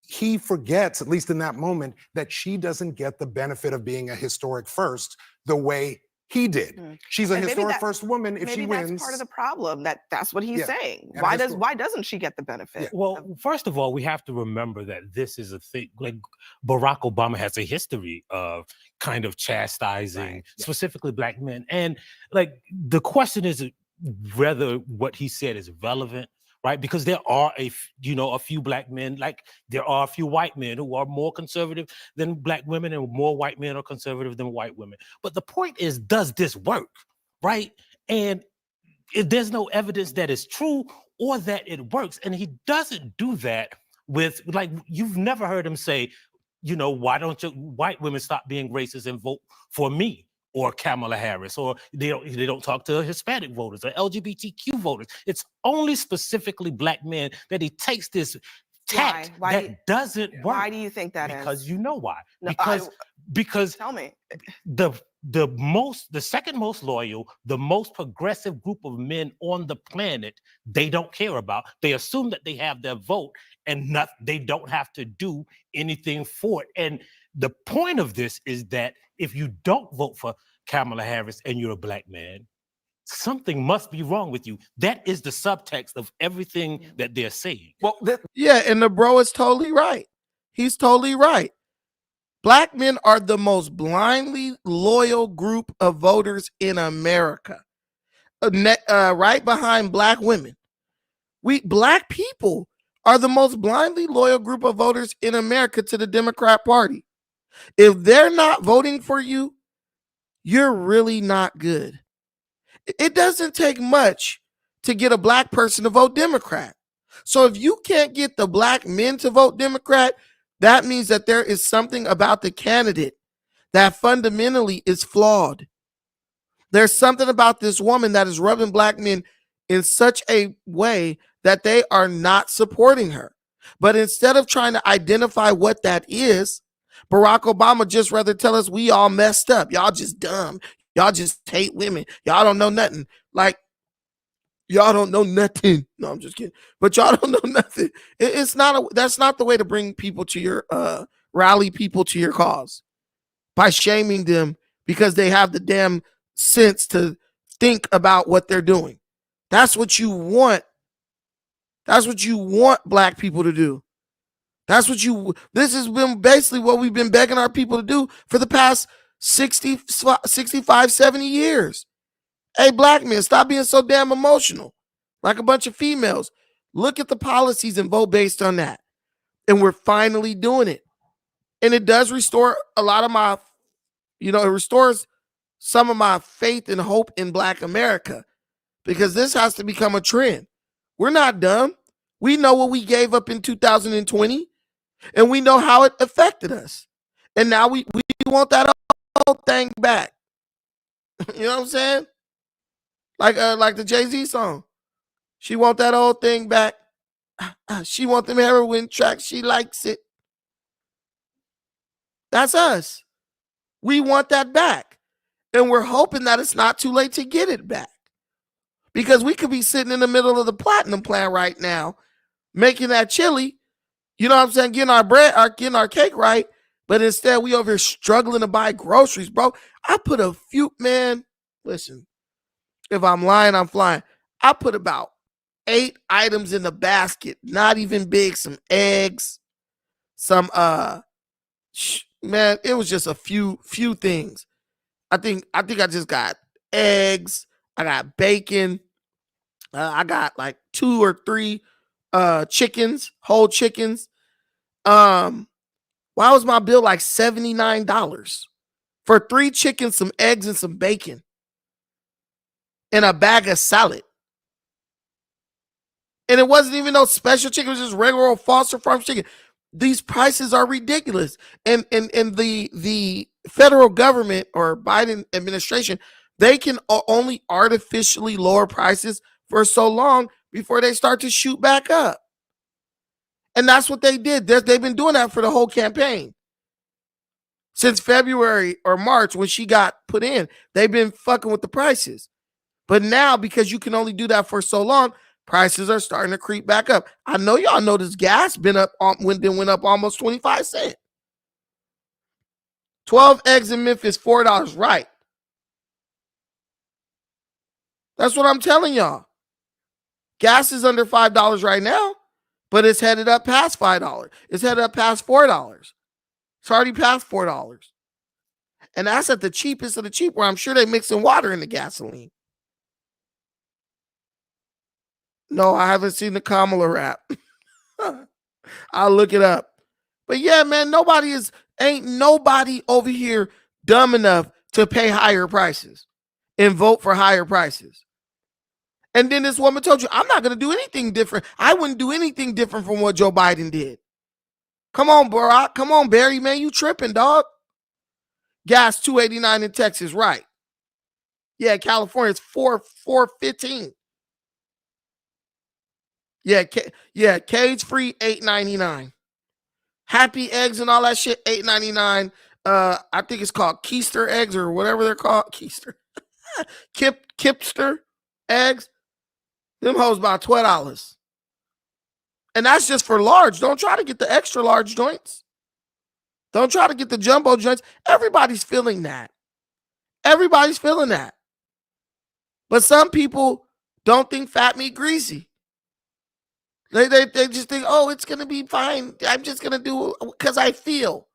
he forgets, at least in that moment, that she doesn't get the benefit of being a historic first the way he did. She's a historic first woman if she wins. Maybe that's part of the problem. That's what he's saying. Why doesn't she get the benefit? Yeah. Well, first of all, we have to remember that this is a thing. Like Barack Obama has a history of kind of chastising specifically black men, and like the question is whether what he said is relevant. Right, because there are a few black men, like there are a few white men who are more conservative than black women, and more white men are conservative than white women. But the point is, does this work? Right, and there's no evidence that it's true or that it works, and he doesn't do that with, like, you've never heard him say, why don't you white women stop being racist and vote for me? Or Kamala Harris, or they don't talk to Hispanic voters or LGBTQ voters. It's only specifically black men that he takes this tact that doesn't work. Why do you think that is? Because you know why. No, because tell me. The second most loyal, the most progressive group of men on the planet, they don't care about. They assume that they have their vote and they don't have to do anything for it. And the point of this is that if you don't vote for Kamala Harris and you're a black man, something must be wrong with you. That is the subtext of everything that they're saying. Well, and the bro is totally right. He's totally right. Black men are the most blindly loyal group of voters in America, right behind black women. Black people are the most blindly loyal group of voters in America to the Democrat Party. If they're not voting for you, you're really not good. It doesn't take much to get a black person to vote Democrat. So if you can't get the black men to vote Democrat, that means that there is something about the candidate that fundamentally is flawed. There's something about this woman that is rubbing black men in such a way that they are not supporting her. But instead of trying to identify what that is, Barack Obama just rather tell us we all messed up. Y'all just dumb. Y'all just hate women. Y'all don't know nothing. Like, y'all don't know nothing. No, I'm just kidding. But y'all don't know nothing. It's not that's not the way to bring people to your rally people to your cause, by shaming them because they have the damn sense to think about what they're doing. That's what you want. That's what you want black people to do. This has been basically what we've been begging our people to do for the past 60, 65, 70 years. Hey, black men, stop being so damn emotional like a bunch of females. Look at the policies and vote based on that. And we're finally doing it. And it does restore a lot of my, it restores some of my faith and hope in black America, because this has to become a trend. We're not dumb. We know what we gave up in 2020, and we know how it affected us. And now we want that whole thing back. You know what I'm saying? Like the Jay-Z song. She want that old thing back. She want them heroin tracks. She likes it. That's us. We want that back. And we're hoping that it's not too late to get it back. Because we could be sitting in the middle of the platinum plan right now, making that chili, you know what I'm saying, getting our bread, getting our cake right, but instead we over here struggling to buy groceries, bro. I put listen, if I'm lying, I'm flying. I put about 8 items in the basket, not even big, some eggs, some, man, it was just a few things. I think I just got eggs, I got bacon, I got like 2 or 3 chickens, whole chickens. Why was my bill like $79 for 3 chickens, some eggs, and some bacon, and a bag of salad? And it wasn't even no special chicken, it was just regular old Foster Farms chicken. These prices are ridiculous. And the federal government or Biden administration, they can only artificially lower prices for so long before they start to shoot back up. And that's what they did. They've been doing that for the whole campaign. Since February or March, when she got put in, they've been fucking with the prices. But now, because you can only do that for so long, prices are starting to creep back up. I know y'all noticed gas went up almost 25 cents. 12 eggs in Memphis, $4, right? That's what I'm telling y'all. Gas is under $5 right now, but it's headed up past $5. It's headed up past $4. It's already past $4. And that's at the cheapest of the cheap, where I'm sure they're mixing water in the gasoline. No, I haven't seen the Kamala rap. I'll look it up. But yeah, man, ain't nobody over here dumb enough to pay higher prices and vote for higher prices. And then this woman told you, I'm not going to do anything different. I wouldn't do anything different from what Joe Biden did. Come on, Barrack. Come on, Barry, man. You tripping, dog. Gas $2.89 in Texas, right? Yeah, California, it's $4.15. Yeah, cage-free, $8.99. Happy eggs and all that shit, $8.99. I think it's called Keister eggs or whatever they're called. Keister. Kipster eggs. Them hoes about $12. And that's just for large. Don't try to get the extra large joints. Don't try to get the jumbo joints. Everybody's feeling that. Everybody's feeling that. But some people don't think fat meat greasy. They just think, oh, it's going to be fine. I'm just going to do it because I feel.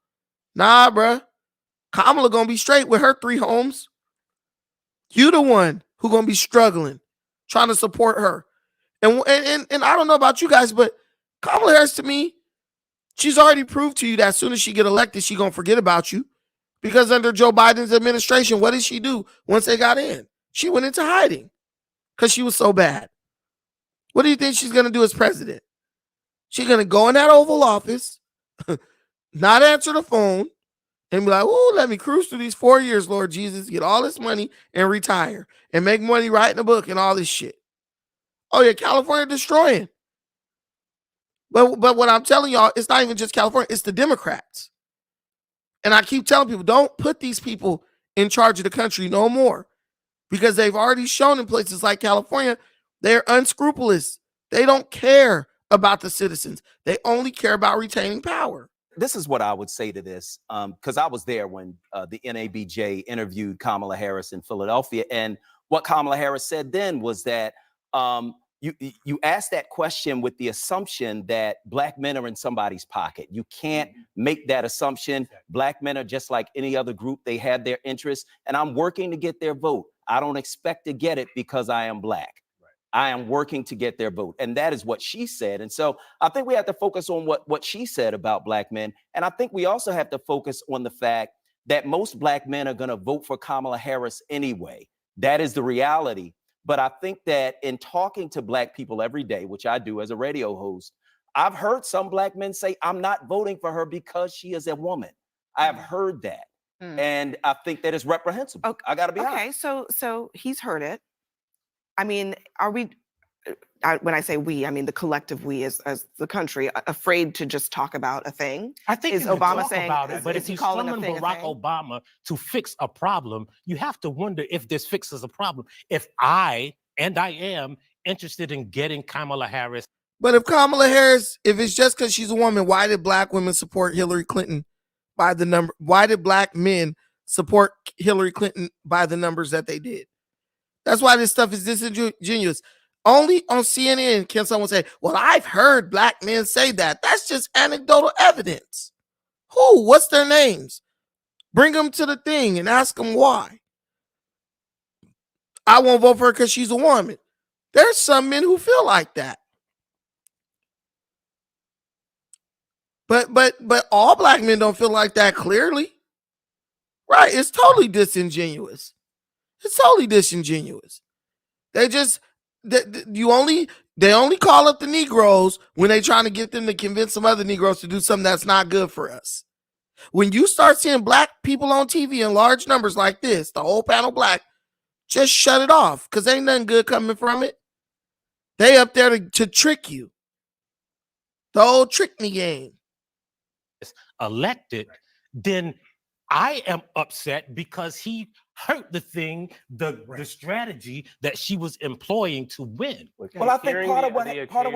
Nah, bruh. Kamala going to be straight with her 3 homes. You the one who going to be struggling, trying to support her. And I don't know about you guys, but Kamala Harris, to me, she's already proved to you that as soon as she get elected, she going to forget about you. Because under Joe Biden's administration, what did she do once they got in? She went into hiding because she was so bad. What do you think she's going to do as president? She's going to go in that Oval Office, not answer the phone, and be like, "Oh, let me cruise through these 4 years, Lord Jesus, get all this money and retire and make money writing a book and all this shit." Oh yeah, California destroying. But what I'm telling y'all, it's not even just California, it's the Democrats. And I keep telling people, don't put these people in charge of the country no more, because they've already shown in places like California, they're unscrupulous. They don't care about the citizens. They only care about retaining power. This is what I would say to this, because I was there when the NABJ interviewed Kamala Harris in Philadelphia. And what Kamala Harris said then was that you asked that question with the assumption that Black men are in somebody's pocket. You can't make that assumption. Black men are just like any other group. They have their interests, and I'm working to get their vote. I don't expect to get it because I am Black. I am working to get their vote. And that is what she said. And so I think we have to focus on what she said about Black men. And I think we also have to focus on the fact that most Black men are going to vote for Kamala Harris anyway. That is the reality. But I think that in talking to Black people every day, which I do as a radio host, I've heard some Black men say, I'm not voting for her because she is a woman. I have heard that. And I think that is reprehensible. I got to be honest. Okay, so he's heard it. I mean, are we, when I say we, I mean the collective we as the country, afraid to just talk about a thing? I think is you can Obama talk saying, about it, but is if he he's calling a summon thing a Barack thing? Obama to fix a problem, you have to wonder if this fixes a problem. If I am interested in getting Kamala Harris. But if Kamala Harris, if it's just because she's a woman, why did Black women support Hillary Clinton by the number? Why did Black men support Hillary Clinton by the numbers that they did? That's why this stuff is disingenuous. Only on CNN can someone say, well, I've heard Black men say that. That's just anecdotal evidence. Who? What's their names? Bring them to the thing and ask them why. I won't vote for her because she's a woman. There's some men who feel like that. But all Black men don't feel like that, clearly. Right? It's totally disingenuous. It's totally disingenuous. They just they only call up the Negroes when they trying to get them to convince some other Negroes to do something that's not good for us. When you start seeing Black people on TV in large numbers like this, the whole panel Black, just shut it off, because ain't nothing good coming from it. They up there to trick you. The old trick me game. Elected, then I am upset because he hurt the thing, the strategy that she was employing to win. Well, I think part of what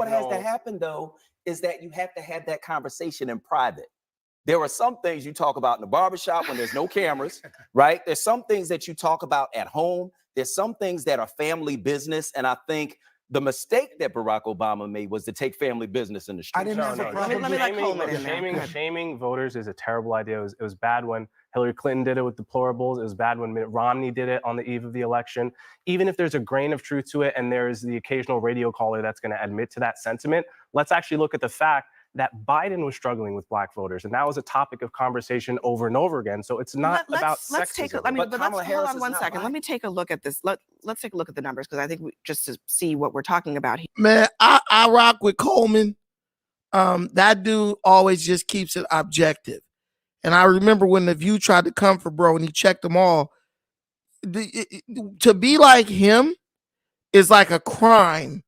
has to happen, though, is that you have to have that conversation in private. There are some things you talk about in the barbershop when there's no cameras, right? There's some things that you talk about at home. There's some things that are family business. And I think the mistake that Barack Obama made was to take family business in the street. I didn't have a problem with Shaming voters is a terrible idea. It was bad when Hillary Clinton did it with deplorables. It was bad when Mitt Romney did it on the eve of the election. Even if there's a grain of truth to it and there's the occasional radio caller that's going to admit to that sentiment, let's actually look at the fact that Biden was struggling with Black voters, and that was a topic of conversation over and over again. So it's not about sexism. Hold on one second. Let me take a look at this. Let's take a look at the numbers, because I think just to see what we're talking about here. Man, I rock with Coleman. That dude always just keeps it objective. And I remember when The View tried to come for bro and he checked them all. To be like him is like a crime.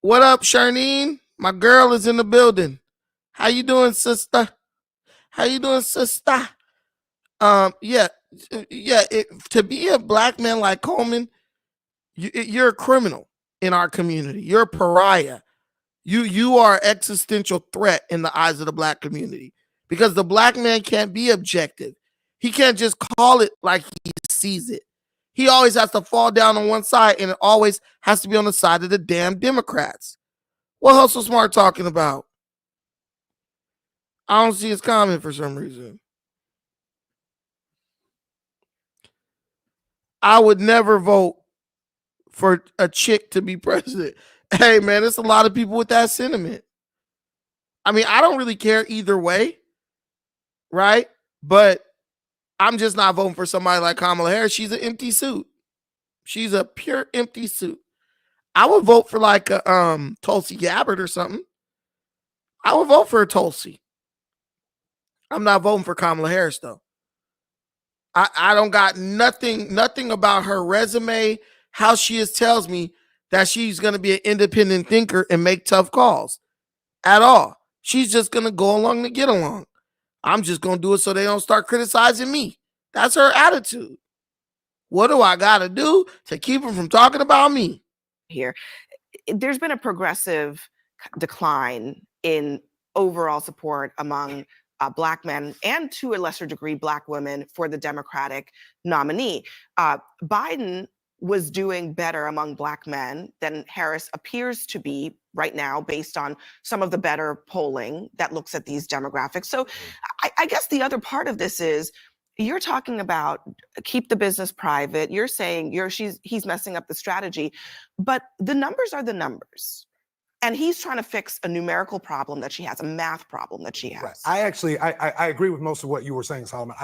What up, Sharneen? My girl is in the building. How you doing, sister? How you doing, sister? To be a Black man like Coleman, you're a criminal in our community. You're a pariah. You are an existential threat in the eyes of the Black community, because the Black man can't be objective. He can't just call it like he sees it. He always has to fall down on one side, and it always has to be on the side of the damn Democrats. What Hustle Smart talking about? I don't see his comment for some reason. I would never vote for a chick to be president. Hey, man, there's a lot of people with that sentiment. I mean, I don't really care either way, right? But I'm just not voting for somebody like Kamala Harris. She's an empty suit. She's a pure empty suit. I would vote for like a Tulsi Gabbard or something. I would vote for a Tulsi. I'm not voting for Kamala Harris though. I don't got nothing about her resume, how she is tells me that she's gonna be an independent thinker and make tough calls at all. She's just gonna go along to get along. I'm just gonna do it so they don't start criticizing me. That's her attitude. What do I gotta do to keep them from talking about me? Here, there's been a progressive decline in overall support among Black men and to a lesser degree Black women for the Democratic nominee. Biden was doing better among Black men than Harris appears to be right now, based on some of the better polling that looks at these demographics. So I guess the other part of this is, you're talking about keep the business private. You're saying he's messing up the strategy, but the numbers are the numbers. And he's trying to fix a numerical problem that she has, a math problem that she has. Right. I agree with most of what you were saying, Solomon.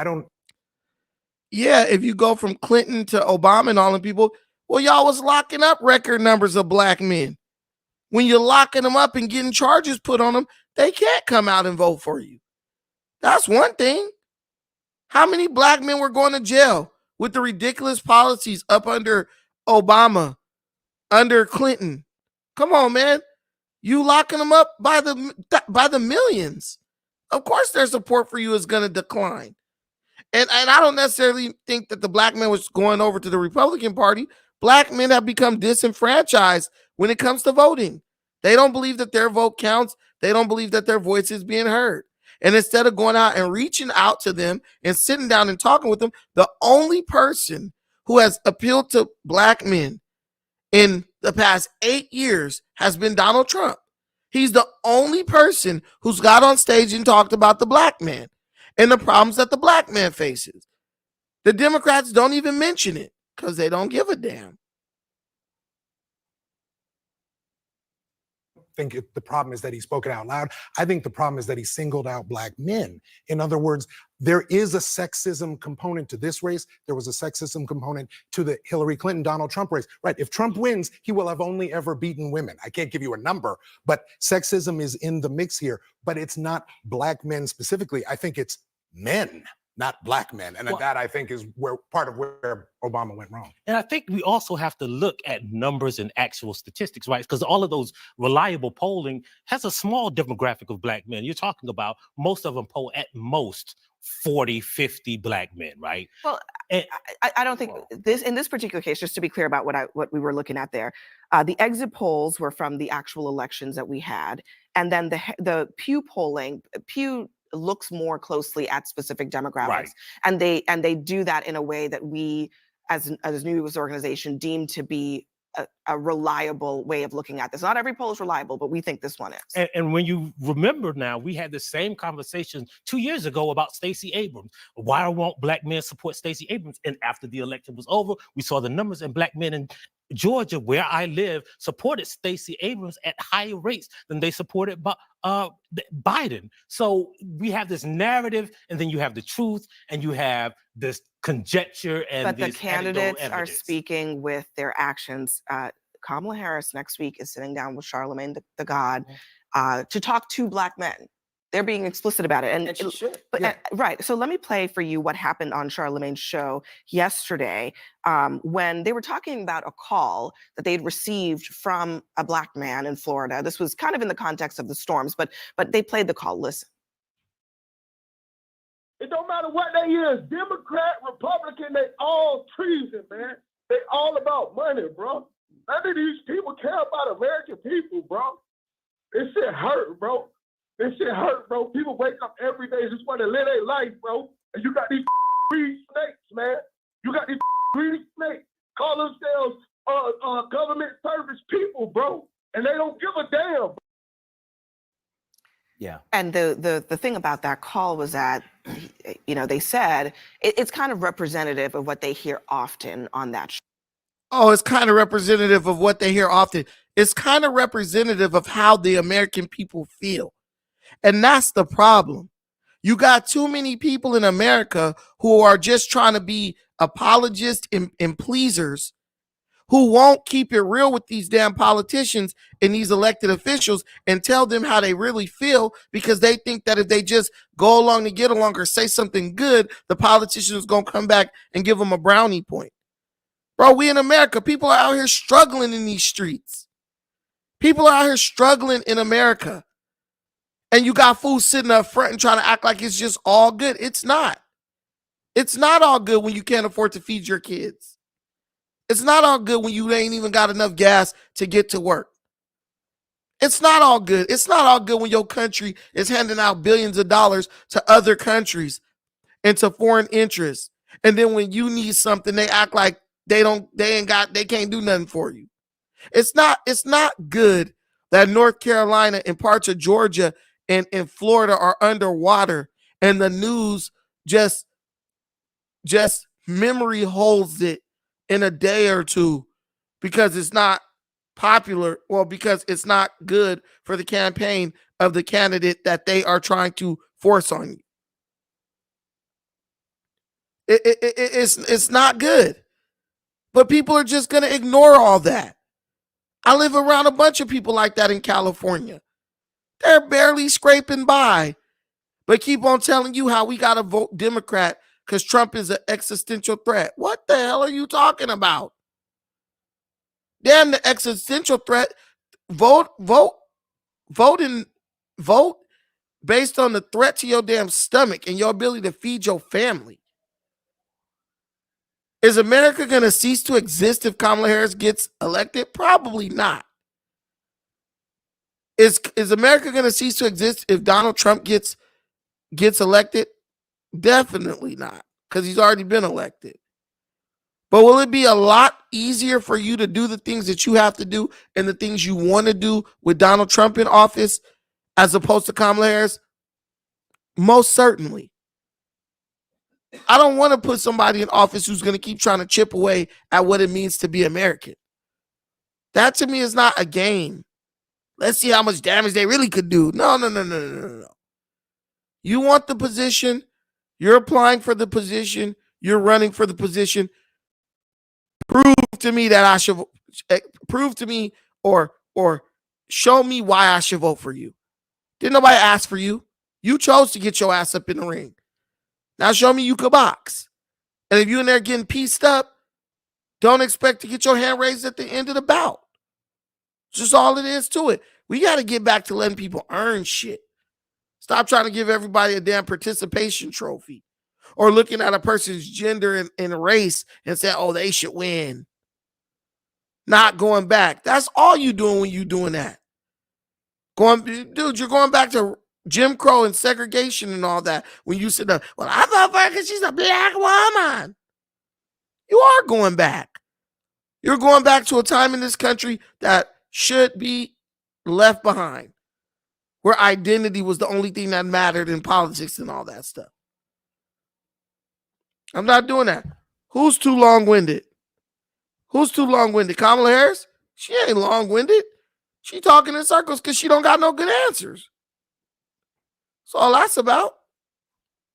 Yeah, if you go from Clinton to Obama and all the people, well, y'all was locking up record numbers of Black men. When you're locking them up and getting charges put on them, they can't come out and vote for you. That's one thing. How many Black men were going to jail with the ridiculous policies up under Obama, under Clinton? Come on, man. You locking them up by the millions. Of course their support for you is going to decline. And I don't necessarily think that the Black man was going over to the Republican Party. Black men have become disenfranchised when it comes to voting. They don't believe that their vote counts. They don't believe that their voice is being heard. And instead of going out and reaching out to them and sitting down and talking with them, the only person who has appealed to Black men in the past 8 years has been Donald Trump. He's the only person who's got on stage and talked about the Black man and the problems that the Black man faces. The Democrats don't even mention it because they don't give a damn. Think the problem is that he spoke it out loud. I think the problem is that he singled out Black men. In other words, there is a sexism component to this race. There was a sexism component to the Hillary Clinton, Donald Trump race. Right? If Trump wins, he will have only ever beaten women. I can't give you a number, but sexism is in the mix here. But it's not Black men specifically. I think it's men, not Black men. And that, I think, is where part of where Obama went wrong. And I think we also have to look at numbers and actual statistics, right? Because all of those reliable polling has a small demographic of Black men. You're talking about most of them poll at most 40, 50 Black men, right? Well, and I don't think in this particular case, just to be clear about what we were looking at there, the exit polls were from the actual elections that we had. And then the Pew polling, Pew looks more closely at specific demographics, right. and they do that in a way that we as a news organization deem to be a reliable way of looking at this. Not every poll is reliable, but we think this one is. And when you remember now, we had the same conversation 2 years ago about Stacey Abrams. Why won't Black men support Stacey Abrams? And after the election was over, we saw the numbers, and Black men in Georgia, where I live, supported Stacey Abrams at higher rates than they supported Biden. So we have this narrative, and then you have the truth, and you have this conjecture, and but the candidates are speaking with their actions. Kamala Harris next week is sitting down with Charlemagne the God to talk to Black men. They're being explicit about it. And she should. But, right. So let me play for you what happened on Charlemagne's show yesterday when they were talking about a call that they'd received from a Black man in Florida. This was kind of in the context of the storms, but they played the call. Listen. It don't matter what they is, Democrat, Republican, they all treason, man. They all about money, bro. None of these people care about American people, bro. This shit hurt, bro. This shit hurt, bro. People wake up every day just want to live their life, bro. And you got these greedy snakes, man. You got these greedy snakes. Call themselves government service people, bro. And they don't give a damn. Yeah. And the thing about that call was that, they said it's kind of representative of what they hear often on that show. Oh, it's kind of representative of what they hear often. It's kind of representative of how the American people feel. And that's the problem. You got too many people in America who are just trying to be apologists and pleasers, who won't keep it real with these damn politicians and these elected officials and tell them how they really feel, because they think that if they just go along to get along or say something good, the politicians going to come back and give them a brownie point. Bro, we in America, people are out here struggling in these streets. People are out here struggling in America. And you got fools sitting up front and trying to act like it's just all good. It's not. It's not all good when you can't afford to feed your kids. It's not all good when you ain't even got enough gas to get to work. It's not all good. It's not all good when your country is handing out billions of dollars to other countries and to foreign interests. And then when you need something, they act like they can't do nothing for you. It's not good that North Carolina and parts of Georgia and Florida are underwater, and the news just memory holds it in a day or two because it's not popular, well, because it's not good for the campaign of the candidate that they are trying to force on you. It's not good. But people are just going to ignore all that. I live around a bunch of people like that in California. They're barely scraping by, but keep on telling you how we got to vote Democrat because Trump is an existential threat. What the hell are you talking about? Damn, the existential threat. Vote based on the threat to your damn stomach and your ability to feed your family. Is America going to cease to exist if Kamala Harris gets elected? Probably not. Is America going to cease to exist if Donald Trump gets elected? Definitely not, because he's already been elected. But will it be a lot easier for you to do the things that you have to do and the things you want to do with Donald Trump in office as opposed to Kamala Harris? Most certainly. I don't want to put somebody in office who's going to keep trying to chip away at what it means to be American. That to me is not a game. Let's see how much damage they really could do. No. You want the position. You're applying for the position. You're running for the position. Prove to me that I should prove to me or show me why I should vote for you. Didn't nobody ask for you. You chose to get your ass up in the ring. Now show me you could box. And if you're in there getting pieced up, don't expect to get your hand raised at the end of the bout. It's just all it is to it. We got to get back to letting people earn shit. Stop trying to give everybody a damn participation trophy or looking at a person's gender and race and say, oh, they should win. Not going back. That's all you doing when you doing that. Dude, you're going back to Jim Crow and segregation and all that. When you sit there, well, I vote for her because she's a black woman. You are going back. You're going back to a time in this country that should be left behind, where identity was the only thing that mattered in politics and all that stuff. I'm not doing that. Who's too long-winded? Kamala Harris? She ain't long-winded. She talking in circles because she don't got no good answers. That's all that's about.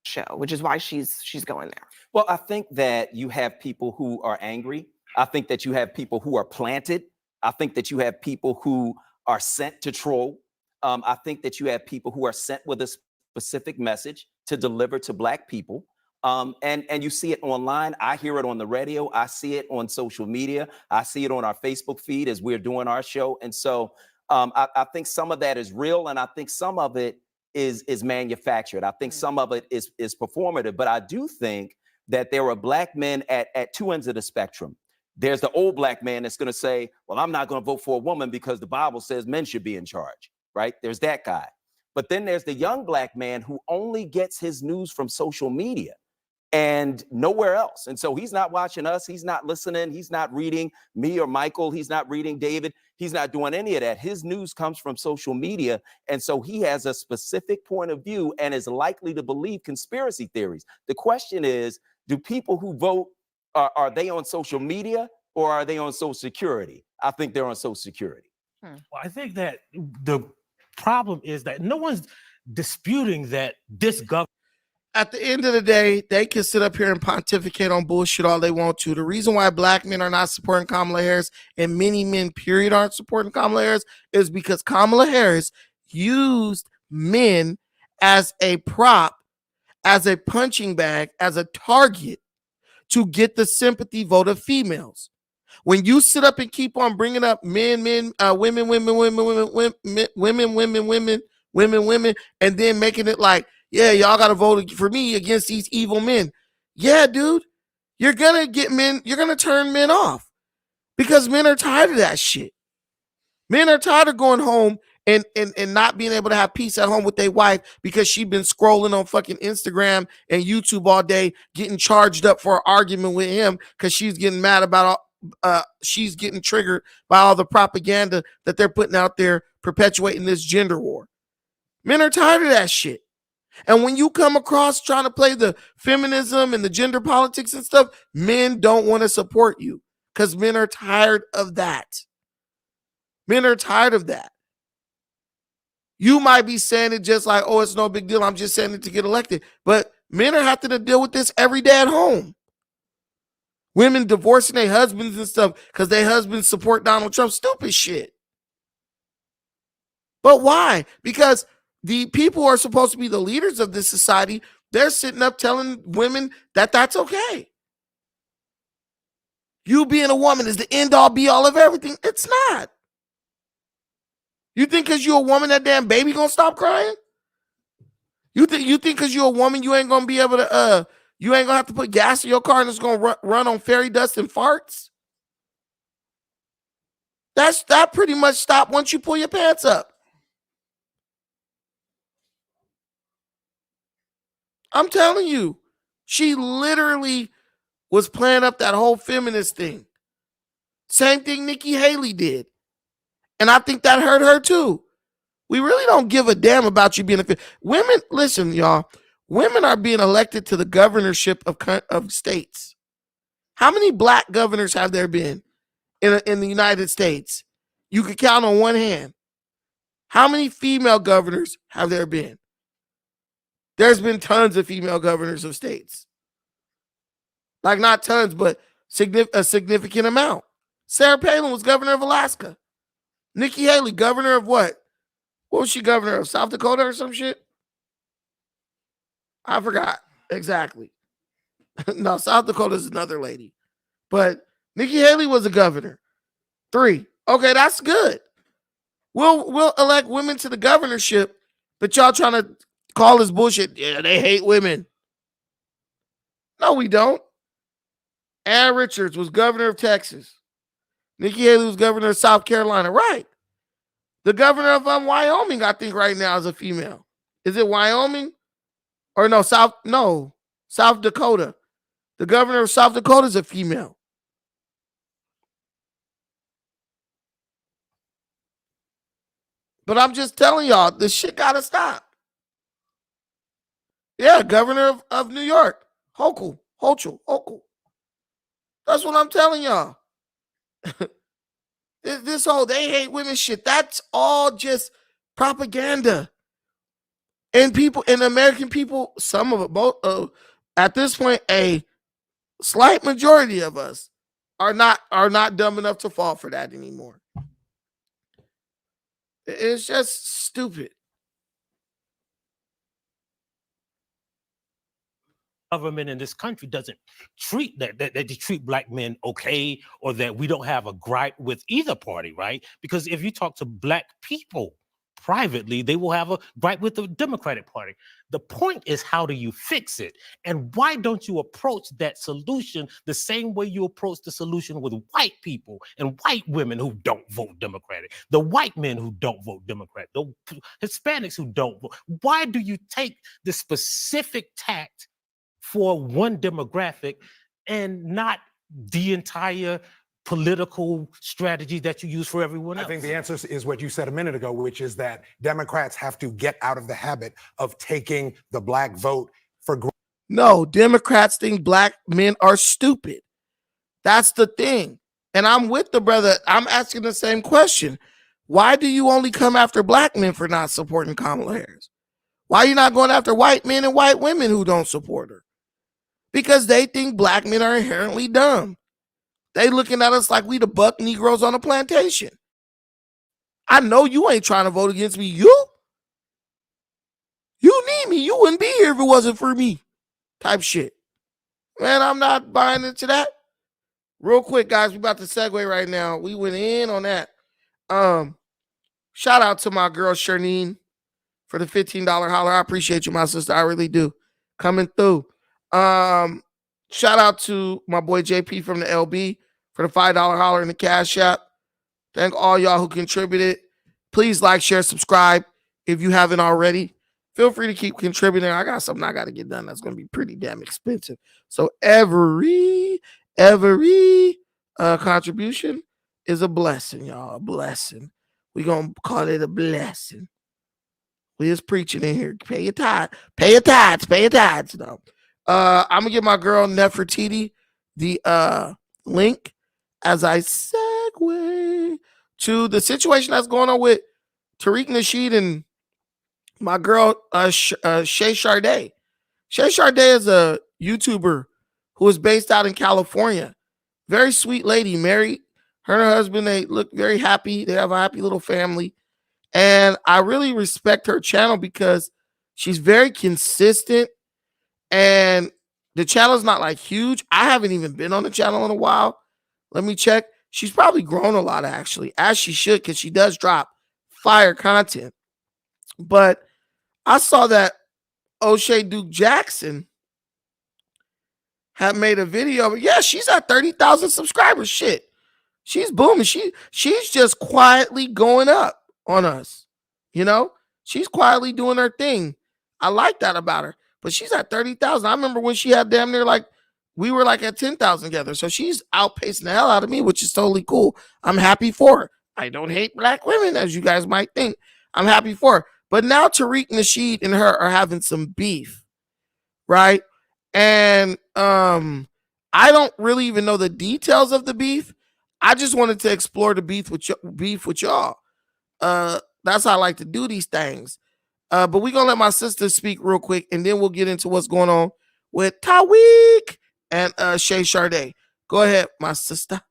Show, which is why she's going there. Well, I think that you have people who are angry. I think that you have people who are planted. I think that you have people who are sent to troll. I think that you have people who are sent with a specific message to deliver to Black people. And you see it online. I hear it on the radio. I see it on social media. I see it on our Facebook feed as we're doing our show. And so I think some of that is real, and I think some of it is manufactured. I think some of it is performative. But I do think that there are Black men at two ends of the spectrum. There's the old Black man that's going to say, well, I'm not going to vote for a woman because the Bible says men should be in charge, right? There's that guy. But then there's the young Black man who only gets his news from social media and nowhere else. And so he's not watching us. He's not listening. He's not reading me or Michael. He's not reading David. He's not doing any of that. His news comes from social media. And so he has a specific point of view and is likely to believe conspiracy theories. The question is, do people who vote, are they on social media or are they on Social Security? I think they're on Social Security. Well, I think that the problem is that no one's disputing that this government. at the end of the day, they can sit up here and pontificate on bullshit all they want to. The reason why black men are not supporting Kamala Harris and many men, period, aren't supporting Kamala Harris is because Kamala Harris used men as a prop, as a punching bag, as a target to get the sympathy vote of females. When you sit up and keep on bringing up men, women, women, and then making it like, yeah, y'all got to vote for me against these evil men. Yeah, dude, you're going to get men, you're going to turn men off because men are tired of that shit. Men are tired of going home and not being able to have peace at home with their wife because she's been scrolling on fucking Instagram and YouTube all day, getting charged up for an argument with him because she's getting mad about she's getting triggered by all the propaganda that they're putting out there perpetuating this gender war. Men are tired of that shit. And when you come across trying to play the feminism and the gender politics and stuff, men don't want to support you because men are tired of that. Men are tired of that. You might be saying it just like, oh, it's no big deal. I'm just saying it to get elected. But men are having to deal with this every day at home. Women divorcing their husbands and stuff because their husbands support Donald Trump. Stupid shit. But why? Because the people who are supposed to be the leaders of this society, they're sitting up telling women that that's okay. You being a woman is the end all be all of everything. It's not. You think because you're a woman that damn baby gonna stop crying? You think because you're a woman you ain't gonna be able to you ain't gonna have to put gas in your car and it's gonna run on fairy dust and farts? That pretty much stop once you pull your pants up. I'm telling you, she literally was playing up that whole feminist thing. Same thing Nikki Haley did. And I think that hurt her too. We really don't give a damn about you being a women. Listen, y'all, women are being elected to the governorship of states. How many black governors have there been in the United States? You could count on one hand. How many female governors have there been? There's been tons of female governors of states. Like not tons, but a significant amount. Sarah Palin was governor of Alaska. Nikki Haley, governor of what? What was she governor of? South Dakota or some shit? I forgot exactly. No, South Dakota is another lady. But Nikki Haley was a governor. 3. Okay, that's good. We'll elect women to the governorship, but y'all trying to call this bullshit. Yeah, they hate women. No, we don't. Ann Richards was governor of Texas. Nikki Haley was governor of South Carolina. Right. The governor of Wyoming, I think right now is a female. Is it Wyoming? Or no, South Dakota. The governor of South Dakota is a female. But I'm just telling y'all, this shit gotta stop. Yeah, governor of New York. Hochul. That's what I'm telling y'all. This whole they hate women shit, that's all just propaganda. And people, and American people, some of it, both at this point, a slight majority of us are not dumb enough to fall for that anymore. It's just stupid. Government in this country doesn't treat that they treat black men okay, or that we don't have a gripe with either party, right? Because if you talk to black people privately, they will have a gripe with the Democratic Party. The point is, how do you fix it? And why don't you approach that solution the same way you approach the solution with white people and white women who don't vote Democratic, the white men who don't vote Democrat, the Hispanics who don't vote? Why do you take the specific tact for one demographic and not the entire political strategy that you use for everyone else? I think the answer is what you said a minute ago, which is that Democrats have to get out of the habit of taking the black vote for granted. No, Democrats think black men are stupid. That's the thing. And I'm with the brother. I'm asking the same question. Why do you only come after black men for not supporting Kamala Harris? Why are you not going after white men and white women who don't support her? Because they think black men are inherently dumb. They looking at us like we the buck Negroes on a plantation. I know you ain't trying to vote against me. You need me. You wouldn't be here if it wasn't for me. Type shit. Man, I'm not buying into that. Real quick, guys, we about to segue right now. We went in on that. Shout out to my girl Shernine for the $15 holler. I appreciate you, my sister. I really do. Coming through. Shout out to my boy JP from the LB for the $5 holler in the Cash App. Thank all y'all who contributed. Please like, share, subscribe if you haven't already. Feel free to keep contributing. I got something I got to get done that's going to be pretty damn expensive. So every contribution is a blessing, y'all. A blessing. We're going to call it a blessing. We just preaching in here. Pay your tithe. Pay your tithes. Pay your tithes. No. I'm going to give my girl Nefertiti the link as I segue to the situation that's going on with Tariq Nasheed and my girl Shay Sharday. Shay Sharday is a YouTuber who is based out in California. Very sweet lady, married. Her and her husband, they look very happy. They have a happy little family. And I really respect her channel because she's very consistent. And the channel's not like huge. I haven't even been on the channel in a while. Let me check. She's probably grown a lot, actually, as she should, because she does drop fire content. But I saw that O'Shea Duke Jackson had made a video. Yeah, she's at 30,000 subscribers. Shit. She's booming. She's just quietly going up on us. You know? She's quietly doing her thing. I like that about her. But she's at 30,000. I remember when she had damn near like, we were like at 10,000 together. So she's outpacing the hell out of me, which is totally cool. I'm happy for her. I don't hate black women, as you guys might think. I'm happy for her. But now Tariq Nasheed and her are having some beef, right? And I don't really even know the details of the beef. I just wanted to explore the beef with y'all. That's how I like to do these things. But we're gonna let my sister speak real quick, and then we'll get into what's going on with Tariq and Shay Sharday. Go ahead, my sister.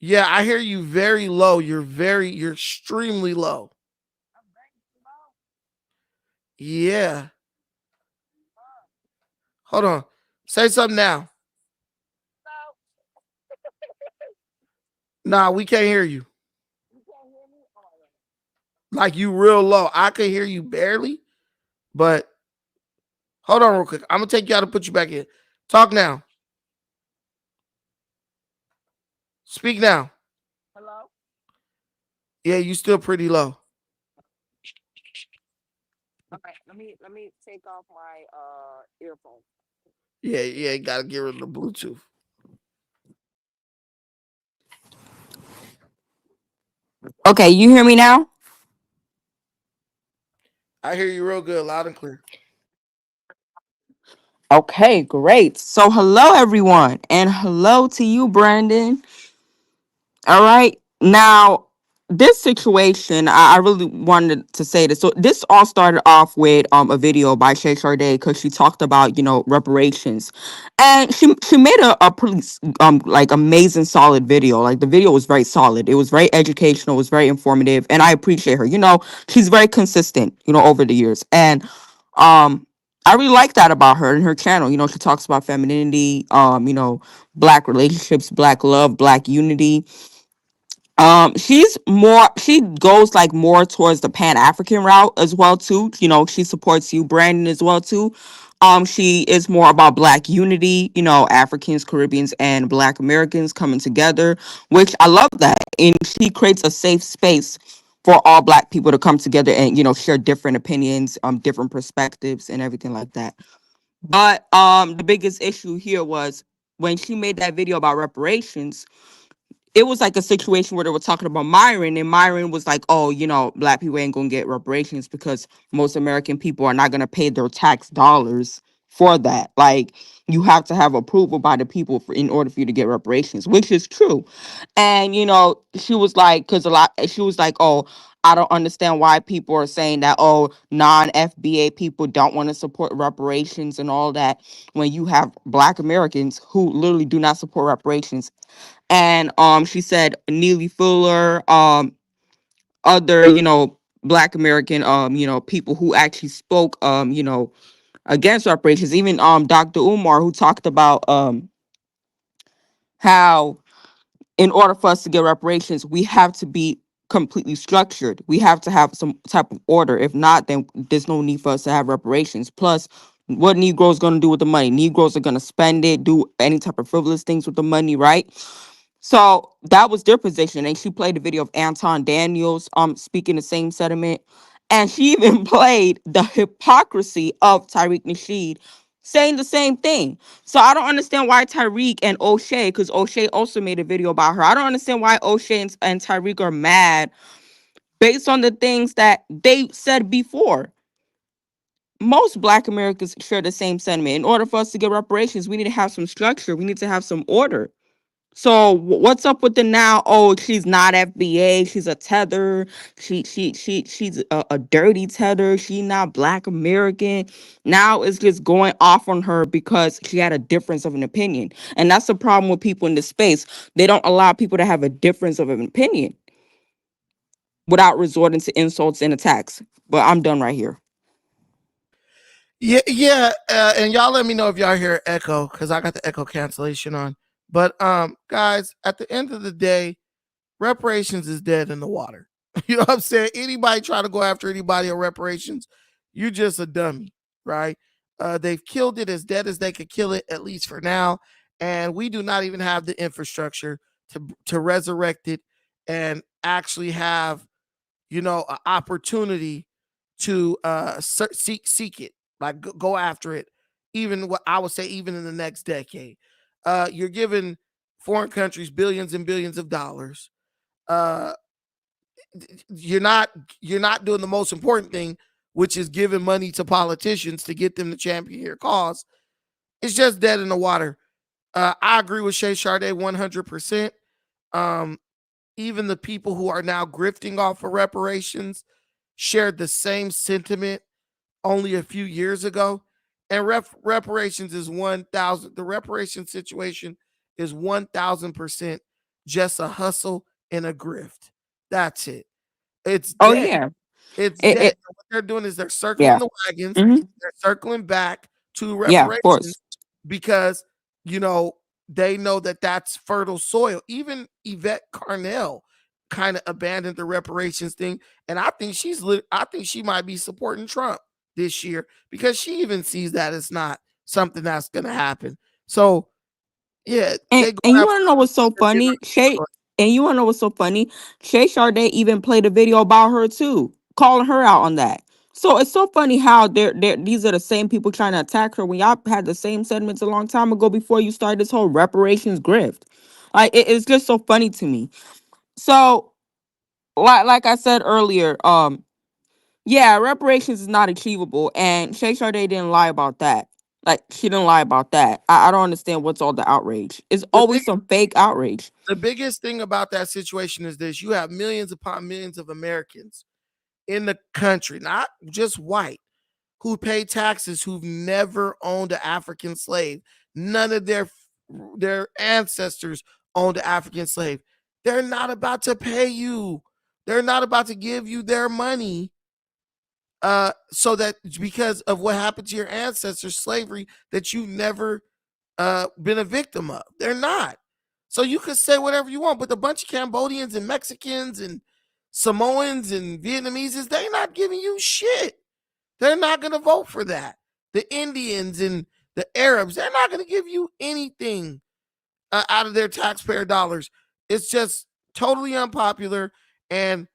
Yeah, I hear you very low. You're extremely low. Yeah. Hold on. Say something now. Nah, we can't hear you. Like you real low. I could hear you barely, but hold on real quick. I'm gonna take you out and put you back in. Talk now. Speak now. Hello? Yeah, you still pretty low. Okay, let me take off my earphone. Yeah, you gotta get rid of the Bluetooth. Okay, you hear me now? I hear you real good, loud and clear. Okay, great. So hello everyone, and hello to you, Brandon. All right. Now, this situation, I really wanted to say this. So this all started off with a video by Shay Sharday because she talked about, reparations. And she made a pretty like amazing solid video. Like the video was very solid. It was very educational, it was very informative, and I appreciate her. She's very consistent, over the years. And I really like that about her and her channel. She talks about femininity, black relationships, black love, black unity. She goes like more towards the Pan-African route as well too. She supports you, Brandon, as well too. She is more about black unity, Africans, Caribbeans, and Black Americans coming together, which I love that. And she creates a safe space for all black people to come together and, share different opinions, different perspectives and everything like that. But the biggest issue here was when she made that video about reparations. it was like a situation where they were talking about Myron, and Myron was like, oh, black people ain't gonna get reparations because most American people are not gonna pay their tax dollars for that. Like, you have to have approval by the people in order for you to get reparations, which is true. And she was like, she was like, oh, I don't understand why people are saying that, oh, non-FBA people don't want to support reparations and all that, when you have black Americans who literally do not support reparations. And she said Neely Fuller, other black American people who actually spoke against reparations, even Dr. Umar, who talked about how in order for us to get reparations, we have to be completely structured. We have to have some type of order. If not, then there's no need for us to have reparations. Plus, what Negroes going to do with the money? Negroes are going to spend it, do any type of frivolous things with the money, right? So that was their position. And she played a video of Anton Daniels speaking the same sentiment. And she even played the hypocrisy of Tariq Nasheed saying the same thing. So I don't understand why Tariq and O'Shea, because O'Shea also made a video about her. I don't understand why O'Shea and Tariq are mad based on the things that they said before. Most black Americans share the same sentiment. In order for us to get reparations, we need to have some structure. We need to have some order. So what's up with the now? Oh, she's not FBA. She's a tether. She's a dirty tether. She's not black American. Now it's just going off on her because she had a difference of an opinion, and that's the problem with people in this space. They don't allow people to have a difference of an opinion without resorting to insults and attacks. But I'm done right here. Yeah, and y'all let me know if y'all hear echo because I got the echo cancellation on. But guys, at the end of the day, reparations is dead in the water. You know what I'm saying? Anybody try to go after anybody on reparations, you just a dummy, right? They've killed it as dead as they could kill it, at least for now. And we do not even have the infrastructure to resurrect it and actually have, an opportunity to seek it, like go after it. Even what I would say, even in the next decade, you're giving foreign countries billions and billions of dollars. Uh, you're not doing the most important thing, which is giving money to politicians to get them to champion your cause. It's just dead in the water. I agree with Shay Sade 100%. Even the people who are now grifting off of reparations shared the same sentiment only a few years ago. And reparations is 1,000. The reparation situation is 1,000% just a hustle and a grift. That's it. It's Oh dead. yeah, It's it, dead. it What they're doing is they're circling yeah, the wagons. hmm They're circling back to yeah, of reparations course. because they know that that's fertile soil. Even Yvette Carnell kind of abandoned the reparations thing, and I think I think she might be supporting Trump this year because she even sees that it's not something that's going to happen. So yeah, And they go and you after want to know what's so funny, Shay? And you want to know what's so funny? Shay Sade even played a video about her too, calling her out on that. So it's so funny how these are the same people trying to attack her when y'all had the same sentiments a long time ago before you started this whole reparations grift. Like it's just so funny to me. So like I said earlier, yeah, reparations is not achievable, and Shay Sade didn't lie about that. Like she didn't lie about that. I don't understand what's all the outrage. It's the big always some fake outrage. the biggest thing about that situation is this: you have millions upon millions of Americans in the country, not just white, who pay taxes, who've never owned an African slave. None of their ancestors owned an African slave. They're not about to pay you. They're not about to give you their money. So that because of what happened to your ancestors, slavery, that you've never been a victim of. They're not. So you could say whatever you want, but the bunch of Cambodians and Mexicans and Samoans and Vietnamese, they're not giving you shit. They're not going to vote for that. The Indians and the Arabs, they're not going to give you anything out of their taxpayer dollars. It's just totally unpopular. And,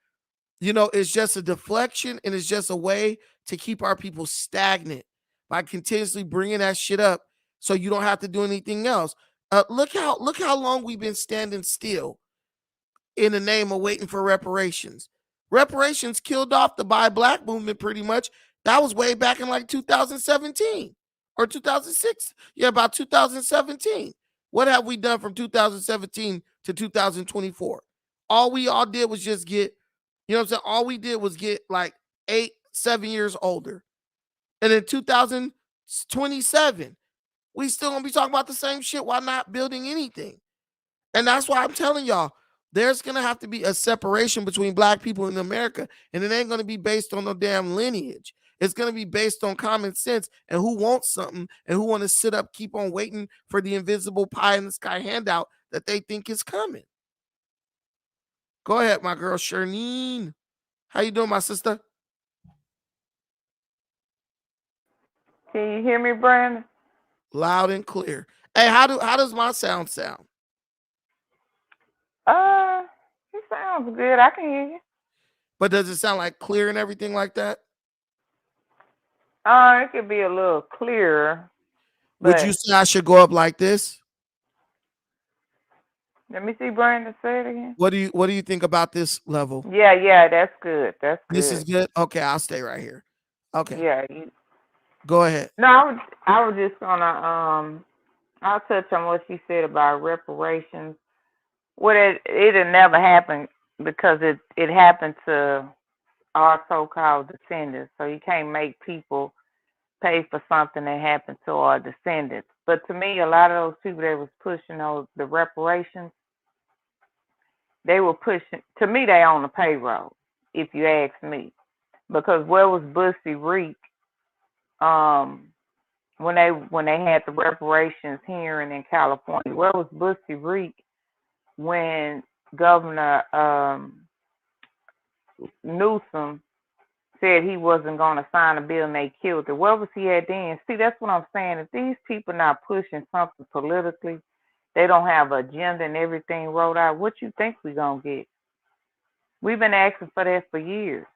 it's just a deflection and it's just a way to keep our people stagnant by continuously bringing that shit up so you don't have to do anything else. Look how long we've been standing still. in the name of waiting for reparations. Reparations killed off the Buy Black movement pretty much. That was way back in like 2017 or 2006. Yeah, about 2017. What have we done from 2017 to 2024? All we all did was just get, you know what I'm saying? All we did was get like 7 years older. And in 2027, we still gonna be talking about the same shit while not building anything. And that's why I'm telling y'all, there's gonna have to be a separation between black people in America, and it ain't gonna be based on no damn lineage. It's gonna be based on common sense and who wants something and who want to sit up, keep on waiting for the invisible pie in the sky handout that they think is coming. Go ahead, my girl Shernine. How you doing, my sister? Can you hear me, Brandon? Loud and clear. Hey, how does my sound? It sounds good. I can hear you. But does it sound like clear and everything like that? It could be a little clearer. Would you say I should go up like this? Let me see, Brandon. Say it again. What do you think about this level? Yeah, that's good. That's good. This is good. Okay, I'll stay right here. Okay. Yeah. Go ahead. No, I was just gonna I'll touch on what you said about reparations. What it'll never happen because it happened to our so-called descendants. So you can't make people pay for something that happened to our descendants. But to me, a lot of those people that was pushing the reparations, they were pushing. To me, they on the payroll, if you ask me, because where was Bussy Reek when they had the reparations hearing in California? Where was Bussy Reek when Governor Newsom said he wasn't going to sign a bill and they killed it? Where was he at then? See, that's what I'm saying. If these people not pushing something politically, they don't have an agenda and everything wrote out, what you think we going to get? We've been asking for that for years.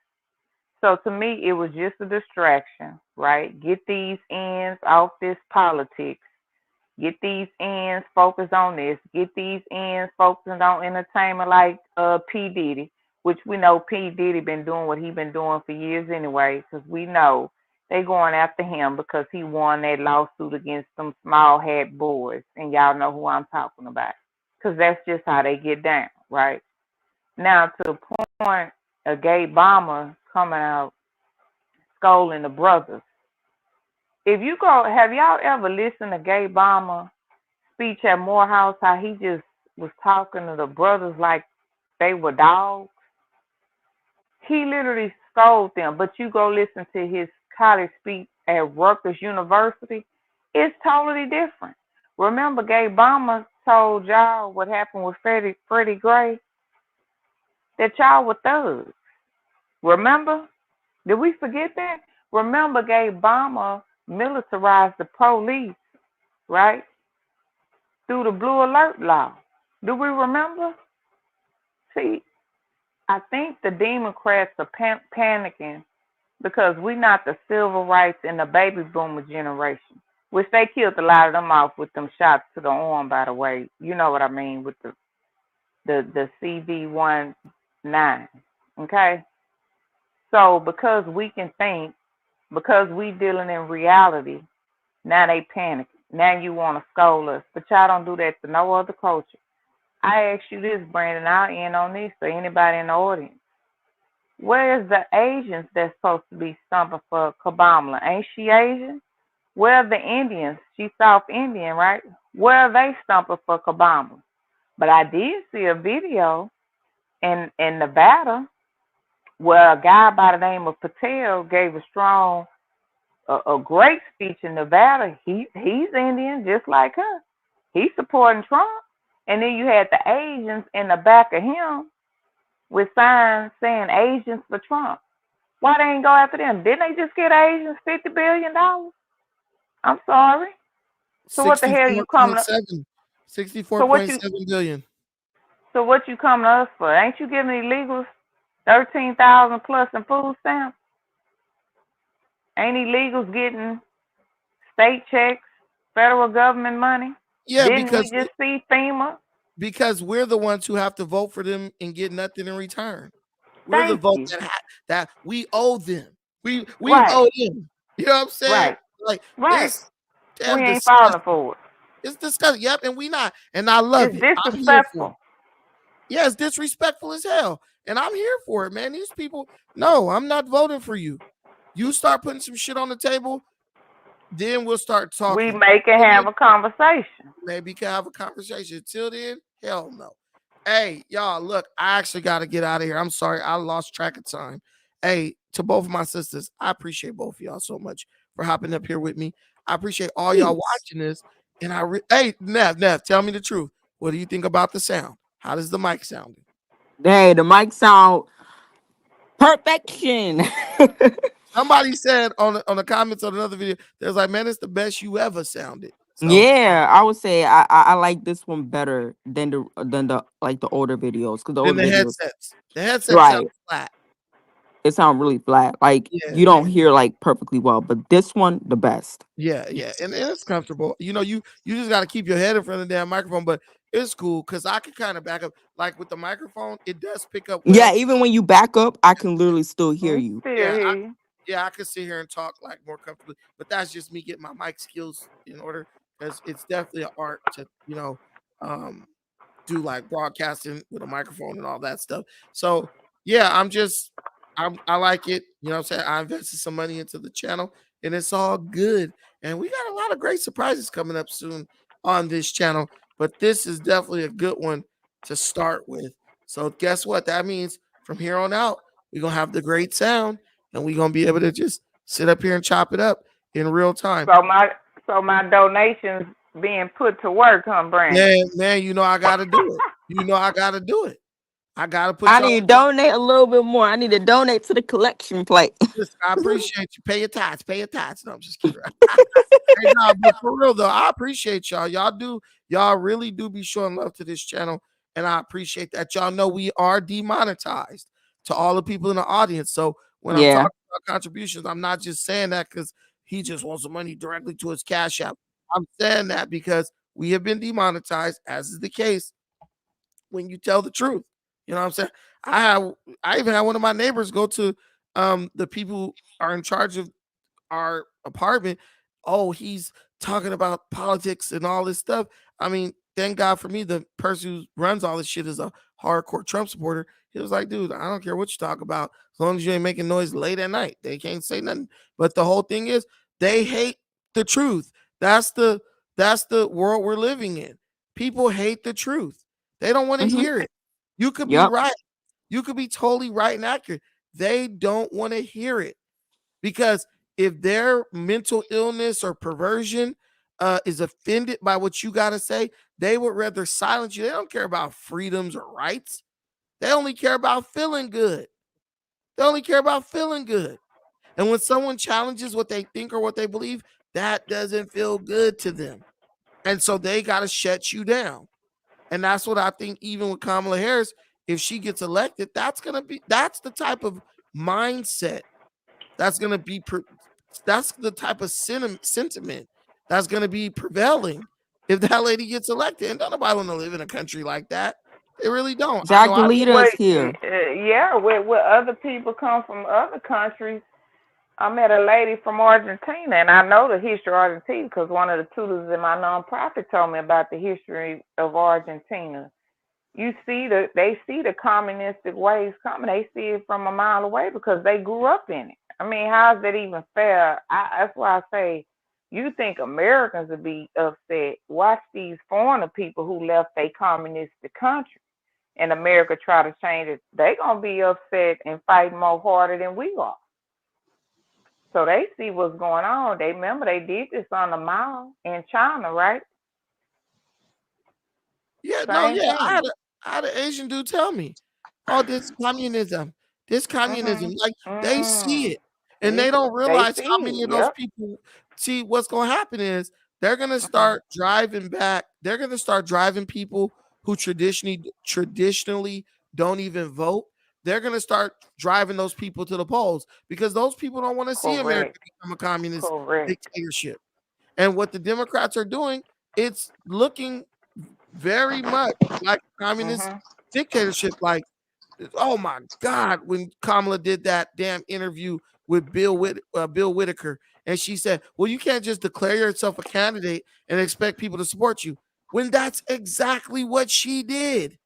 So to me, it was just a distraction, right? Get these ends off this politics. Get these ends focused on this. Get these ends focusing on entertainment like P. Diddy, which we know P. Diddy been doing what he been doing for years anyway, because we know they going after him because he won that lawsuit against some small hat boys. And y'all know who I'm talking about, because that's just how they get down, right? Now, to the point of Gay Bomber coming out scolding the brothers. If you go, have y'all ever listened to Gay Bomber speech at Morehouse, how he just was talking to the brothers like they were dogs? He literally scolded them. But you go listen to his college speech at Rutgers University, it's totally different. Remember, Gay Bomber told y'all what happened with Freddie Gray? That y'all were thugs. Remember? Did we forget that? Remember, Gay Bomber militarized the police, right? Through the Blue Alert law. Do we remember? See, I think the Democrats are panicking because we're not the civil rights and the baby boomer generation, which they killed a lot of them off with them shots to the arm, by the way. You know what I mean, with the CV-19, okay? So because we can think, because we dealing in reality, now they panic. Now you want to scold us, but y'all don't do that to no other culture. I ask you this, Brandon, I'll end on this for anybody in the audience. Where's the Asians that's supposed to be stumping for Kabamla? Ain't she Asian? Where are the Indians? She's South Indian, right? Where are they stumping for Kabamla? But I did see a video in Nevada where a guy by the name of Patel gave a great speech in Nevada. He's Indian, just like her. He's supporting Trump. And then you had the Asians in the back of him with signs saying Asians for Trump. Why they ain't go after them? Didn't they just get Asians $50 billion? I'm sorry. So what the hell you coming up? 64.7 billion. So what you coming to us for? Ain't you giving illegals 13,000 plus in food stamps? Ain't illegals getting state checks, federal government money? Yeah, Didn't we because just see FEMA Because we're the ones who have to vote for them and get nothing in return. We're the Thank vote you. that we owe them. We Right, owe them. You know what I'm saying? right, Like right. it's We damn ain't falling disgusting. for it. It's disgusting. Yep, and we not. And I love It's it. I'm here for it. disrespectful. Yeah, it's disrespectful as hell. And I'm here for it, man. These people, no, I'm not voting for you. You start putting some shit on the table, then we'll start We talking. make it have a conversation. Maybe can have a conversation. Till then, hell no. Hey, y'all, look, I actually got to get out of here. I'm sorry, I lost track of time. Hey, to both of my sisters, I appreciate both of y'all so much for hopping up here with me. I appreciate all y'all Peace. watching this. And hey, Nev, tell me the truth. What do you think about the sound? How does the mic sound? Hey, the mic sound perfection. Somebody said on the comments on another video, there's like, man, it's the best you ever sounded. So Yeah, I would say I like this one better than the like the older videos, because the then older the videos, headset sounds right, flat. it sound really flat. Like Yeah, you don't hear like perfectly well, but this one the best. yeah, and it's comfortable. You know, you just got to keep your head in front of the damn microphone, but it's cool because I can kind of back up. Like with the microphone, it does pick up Yeah, well. even when you back up, I can literally still hear We you. still Yeah, hear you. I could sit here and talk like more comfortably, but that's just me getting my mic skills in order because it's definitely an art to um, do like broadcasting with a microphone and all that stuff. So yeah, I like it. You know what I'm saying? I invested some money into the channel and it's all good. And we got a lot of great surprises coming up soon on this channel, but this is definitely a good one to start with. So guess what? That means from here on out, we're gonna have the great sound and we're gonna be able to just sit up here and chop it up in real time. So my donations being put to work, huh, Brandon? Man, you know I gotta do it. You know I gotta do it. I gotta put I y'all. need to donate a little bit more. I need to donate to the collection plate. Listen, I appreciate you. Pay your tithes. Pay your tithes. No, I'm just kidding. Hey, nah, but for real though, I appreciate y'all. Y'all really do be showing love to this channel, and I appreciate that. Y'all know we are demonetized to all the people in the audience. So when I'm Yeah. talking about contributions, I'm not just saying that because he just wants the money directly to his cash app. I'm saying that because we have been demonetized, as is the case when you tell the truth. You know what I'm saying? I even had one of my neighbors go to the people who are in charge of our apartment. Oh, he's talking about politics and all this stuff. I mean, thank God for me, the person who runs all this shit is a hardcore Trump supporter. He was like, dude, I don't care what you talk about, as long as you ain't making noise late at night. They can't say nothing. But the whole thing is they hate the truth. That's the world we're living in. People hate the truth. They don't want to Hmm. hear it. You could be Yep. right. You could be totally right and accurate. They don't want to hear it because if their mental illness or perversion is offended by what you got to say, they would rather silence you. They don't care about freedoms or rights. They only care about feeling good. They only care about feeling good. And when someone challenges what they think or what they believe, that doesn't feel good to them. And so they got to shut you down. And that's what I think, even with Kamala Harris, if she gets elected, that's the type of mindset that's going to be that's the type of sentiment that's going to be prevailing if that lady gets elected. And don't nobody want to live in a country like that. They really don't. I know Exactly. I Lead Well, us here. yeah, where other people come from other countries. I met a lady from Argentina, and I know the history of Argentina because one of the tutors in my nonprofit told me about the history of Argentina. They see the communistic ways coming. They see it from a mile away because they grew up in it. I mean, how is that even fair? That's why I say, you think Americans would be upset? Watch these foreigner people who left a communistic country, and America try to change it. They gonna be upset and fight more harder than we are. So they see what's going on. They remember they did this on the Mao in China, right? Yeah, no, Same yeah. thing. I had an Asian dude tell me, "Oh, this communism, this communism." Mhm. Like they see Mm. it, and they See, don't they realize how see many it. of those Yep. people see. What's going to happen is they're going to Mhm. start driving back. They're going to start driving people who traditionally don't even vote. They're going to start driving those people to the polls because those people don't want to see America Correct. become a communist Correct. dictatorship. And what the Democrats are doing, it's looking very much like communist dictatorship. Like, oh my God, when Kamala did that damn interview with Bill Whitaker, and she said, "Well, you can't just declare yourself a candidate and expect people to support you," when that's exactly what she did.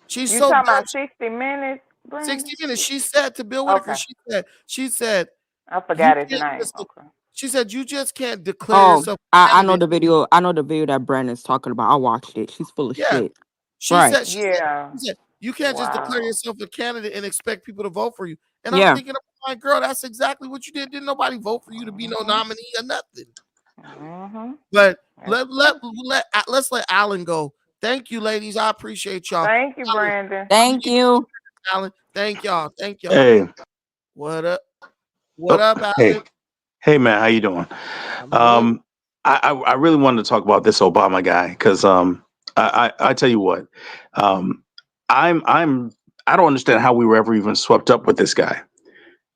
She's You so talking dumb. about 60 Minutes, 60 Brandon? Minutes. She said to Bill Whitaker, Okay. she said, I you forgot his can't name. just, Okay. she said, you just can't declare Oh, yourself a I know candidate. the video. I know the video that Brandon's talking about. I watched it. She's full of Yeah. shit. She Right. said, Yeah. you can't just declare Wow. yourself a candidate and expect people to vote for you. And I'm Yeah. thinking, my girl, that's exactly what you did. Didn't nobody vote for you to be no nominee or nothing. But let's let Alan go. Thank you, ladies. I appreciate y'all. Thank you, Alan, Brandon. Thank you. Alan, thank y'all. Thank y'all. Hey, What up? What oh, up, hey, Alan? hey, man, how you doing? I'm good. I really wanted to talk about this Obama guy because I tell you what, um, I'm I don't understand how we were ever even swept up with this guy.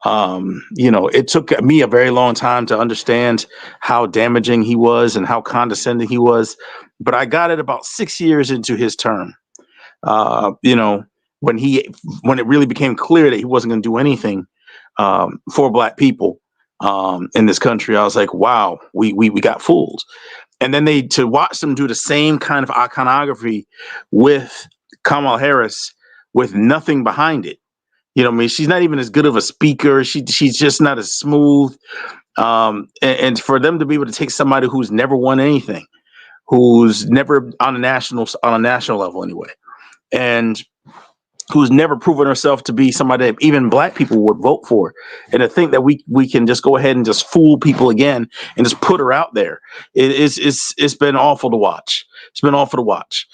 It took me a very long time to understand how damaging he was and how condescending he was, but I got it about 6 years into his term. Uh, you know, when it really became clear that he wasn't going to do anything for Black people in this country, I was like, wow, we got fooled. And then to watch them do the same kind of iconography with Kamala Harris with nothing behind it. I mean, she's not even as good of a speaker. She's just not as smooth. And for them to be able to take somebody who's never won anything, who's never on a national level anyway, and who's never proven herself to be somebody that even Black people would vote for, and to think that we can just go ahead and just fool people again and just put her out there, it's been awful to watch. It's been awful to watch.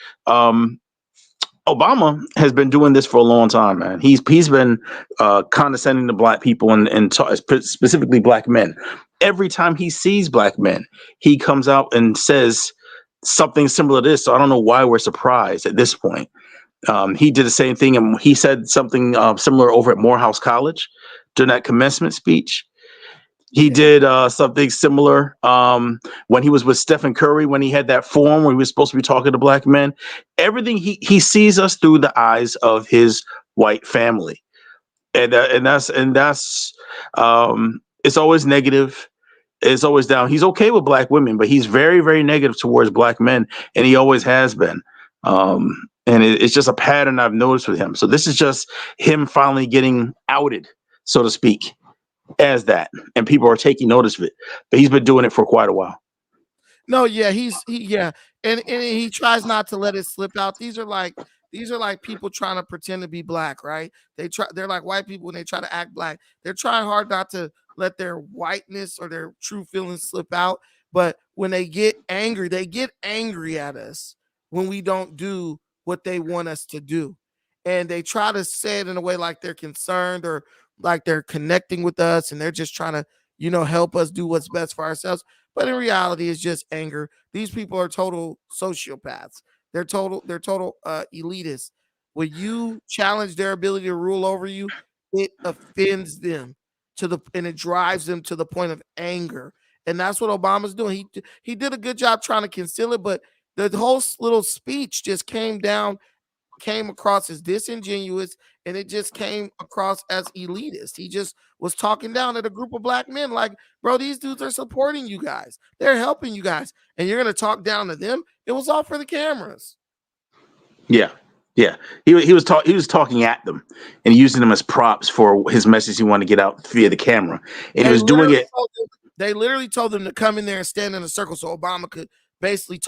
Obama has been doing this for a long time, man. He's been condescending to Black people and specifically Black men. Every time he sees Black men, he comes out and says something similar to this. So I don't know why we're surprised at this point. He did the same thing, and he said something similar over at Morehouse College during that commencement speech. He did something similar when he was with Stephen Curry, when he had that forum where he was supposed to be talking to Black men. Everything he sees us through the eyes of his white family, and that's it's always negative. It's always down. He's okay with Black women, but he's very, very negative towards Black men, and he always has been. And it's just a pattern I've noticed with him. So this is just him finally getting outed, so to speak, as that, and people are taking notice of it. But he's been doing it for quite a while. No, yeah, and he tries not to let it slip out. These are like people trying to pretend to be Black, right? They're like white people when they try to act Black. They're trying hard not to let their whiteness or their true feelings slip out. But when they get angry at us when we don't do what they want us to do. And they try to say it in a way like they're concerned or like they're connecting with us and they're just trying to, help us do what's best for ourselves. But in reality, it's just anger. These people are total sociopaths. They're total elitists. When you challenge their ability to rule over you, it offends them and it drives them to the point of anger. And that's what Obama's doing. He did a good job trying to conceal it, but the whole little speech just came across as disingenuous, and it just came across as elitist. He just was talking down at a group of Black men like, bro, these dudes are supporting you guys. They're helping you guys. And you're going to talk down to them. It was all for the cameras. Yeah. Yeah. He was talking at them and using them as props for his message he wanted to get out via the camera. And he was doing it. They literally told them to come in there and stand in a circle so Obama could basically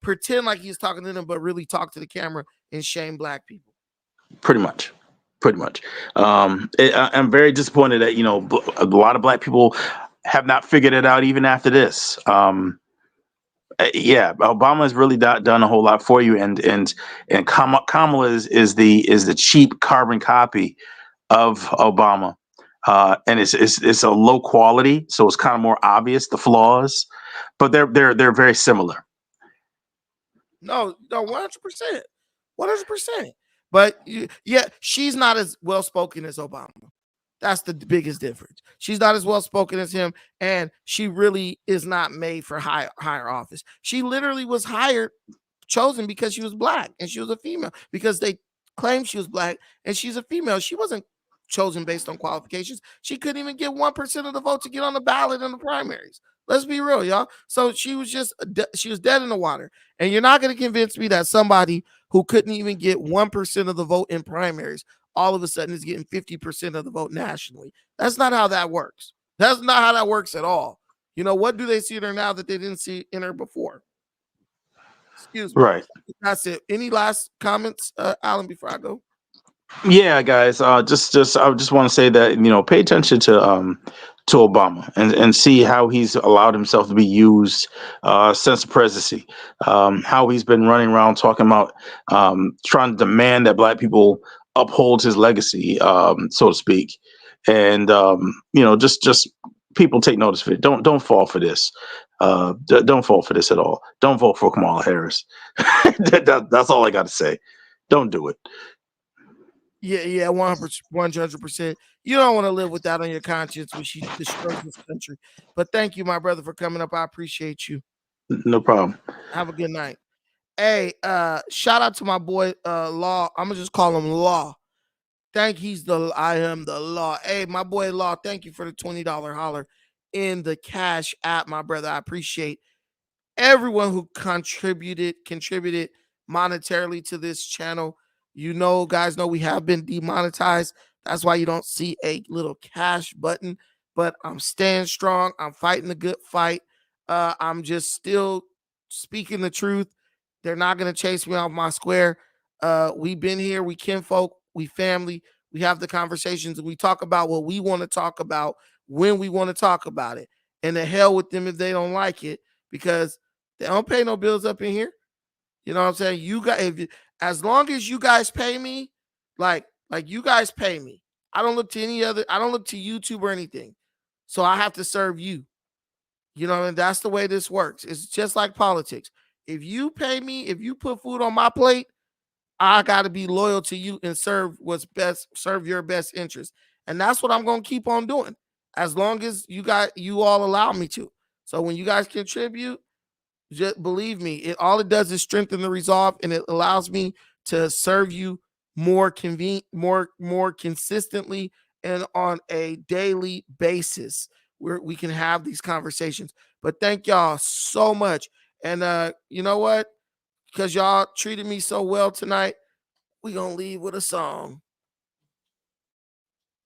pretend like he's talking to them, but really talk to the camera and shame Black people. Pretty much. I'm very disappointed that a lot of Black people have not figured it out even after this. Yeah, Obama has really done a whole lot for you, and Kamala is the cheap carbon copy of Obama, and it's a low quality, so it's kind of more obvious the flaws, but they're very similar. No, 100%, 100%. But yeah, she's not as well spoken as Obama. That's the biggest difference. She's not as well spoken as him, and she really is not made for higher office. She literally was hired chosen because she was black and she was a female, because they claimed she was black and she's a female. She wasn't chosen based on qualifications. She couldn't even get 1% of the vote to get on the ballot in the primaries. Let's be real, y'all. So she was just she was dead in the water. And you're not going to convince me that somebody who couldn't even get 1% of the vote in primaries all of a sudden is getting 50% of the vote nationally. That's not how that works. That's not how that works at all. You know, what do they see in her now that they didn't see in her before? Excuse me. Right. That's it. Any last comments, Alan, before I go? Yeah, guys. I just want to say that, pay attention to Obama and see how he's allowed himself to be used since the presidency. How he's been running around talking about trying to demand that black people uphold his legacy, so to speak. And just people take notice of it. Don't fall for this. Don't fall for this at all. Don't vote for Kamala Harris. That's all I got to say. Don't do it. Yeah, 100%. You don't want to live with that on your conscience when she destroys this country. But thank you, my brother, for coming up. I appreciate you. No problem. Have a good night. Hey, shout out to my boy Law. I'm gonna just call him Law. I am the Law. Hey, my boy Law, thank you for the $20 holler in the Cash app, my brother. I appreciate everyone who contributed monetarily to this channel. Guys know we have been demonetized. That's why you don't see a little cash button, but I'm staying strong. I'm fighting the good fight. I'm just still speaking the truth. They're not going to chase me off my square. We've been here. We kinfolk, we family. We have the conversations and we talk about what we want to talk about when we want to talk about it. And the hell with them if they don't like it, because they don't pay no bills up in here. You know what I'm saying? You guys, as long as you guys pay me, like you guys pay me. I don't look to I don't look to YouTube or anything. So I have to serve you. And that's the way this works. It's just like politics. If you pay me, if you put food on my plate, I got to be loyal to you and serve your best interest. And that's what I'm going to keep on doing as long as you all allow me to. So when you guys contribute, just believe me, all it does is strengthen the resolve, and it allows me to serve you more consistently and on a daily basis where we can have these conversations. But thank y'all so much. And you know what? Because y'all treated me so well tonight, we gonna leave with a song.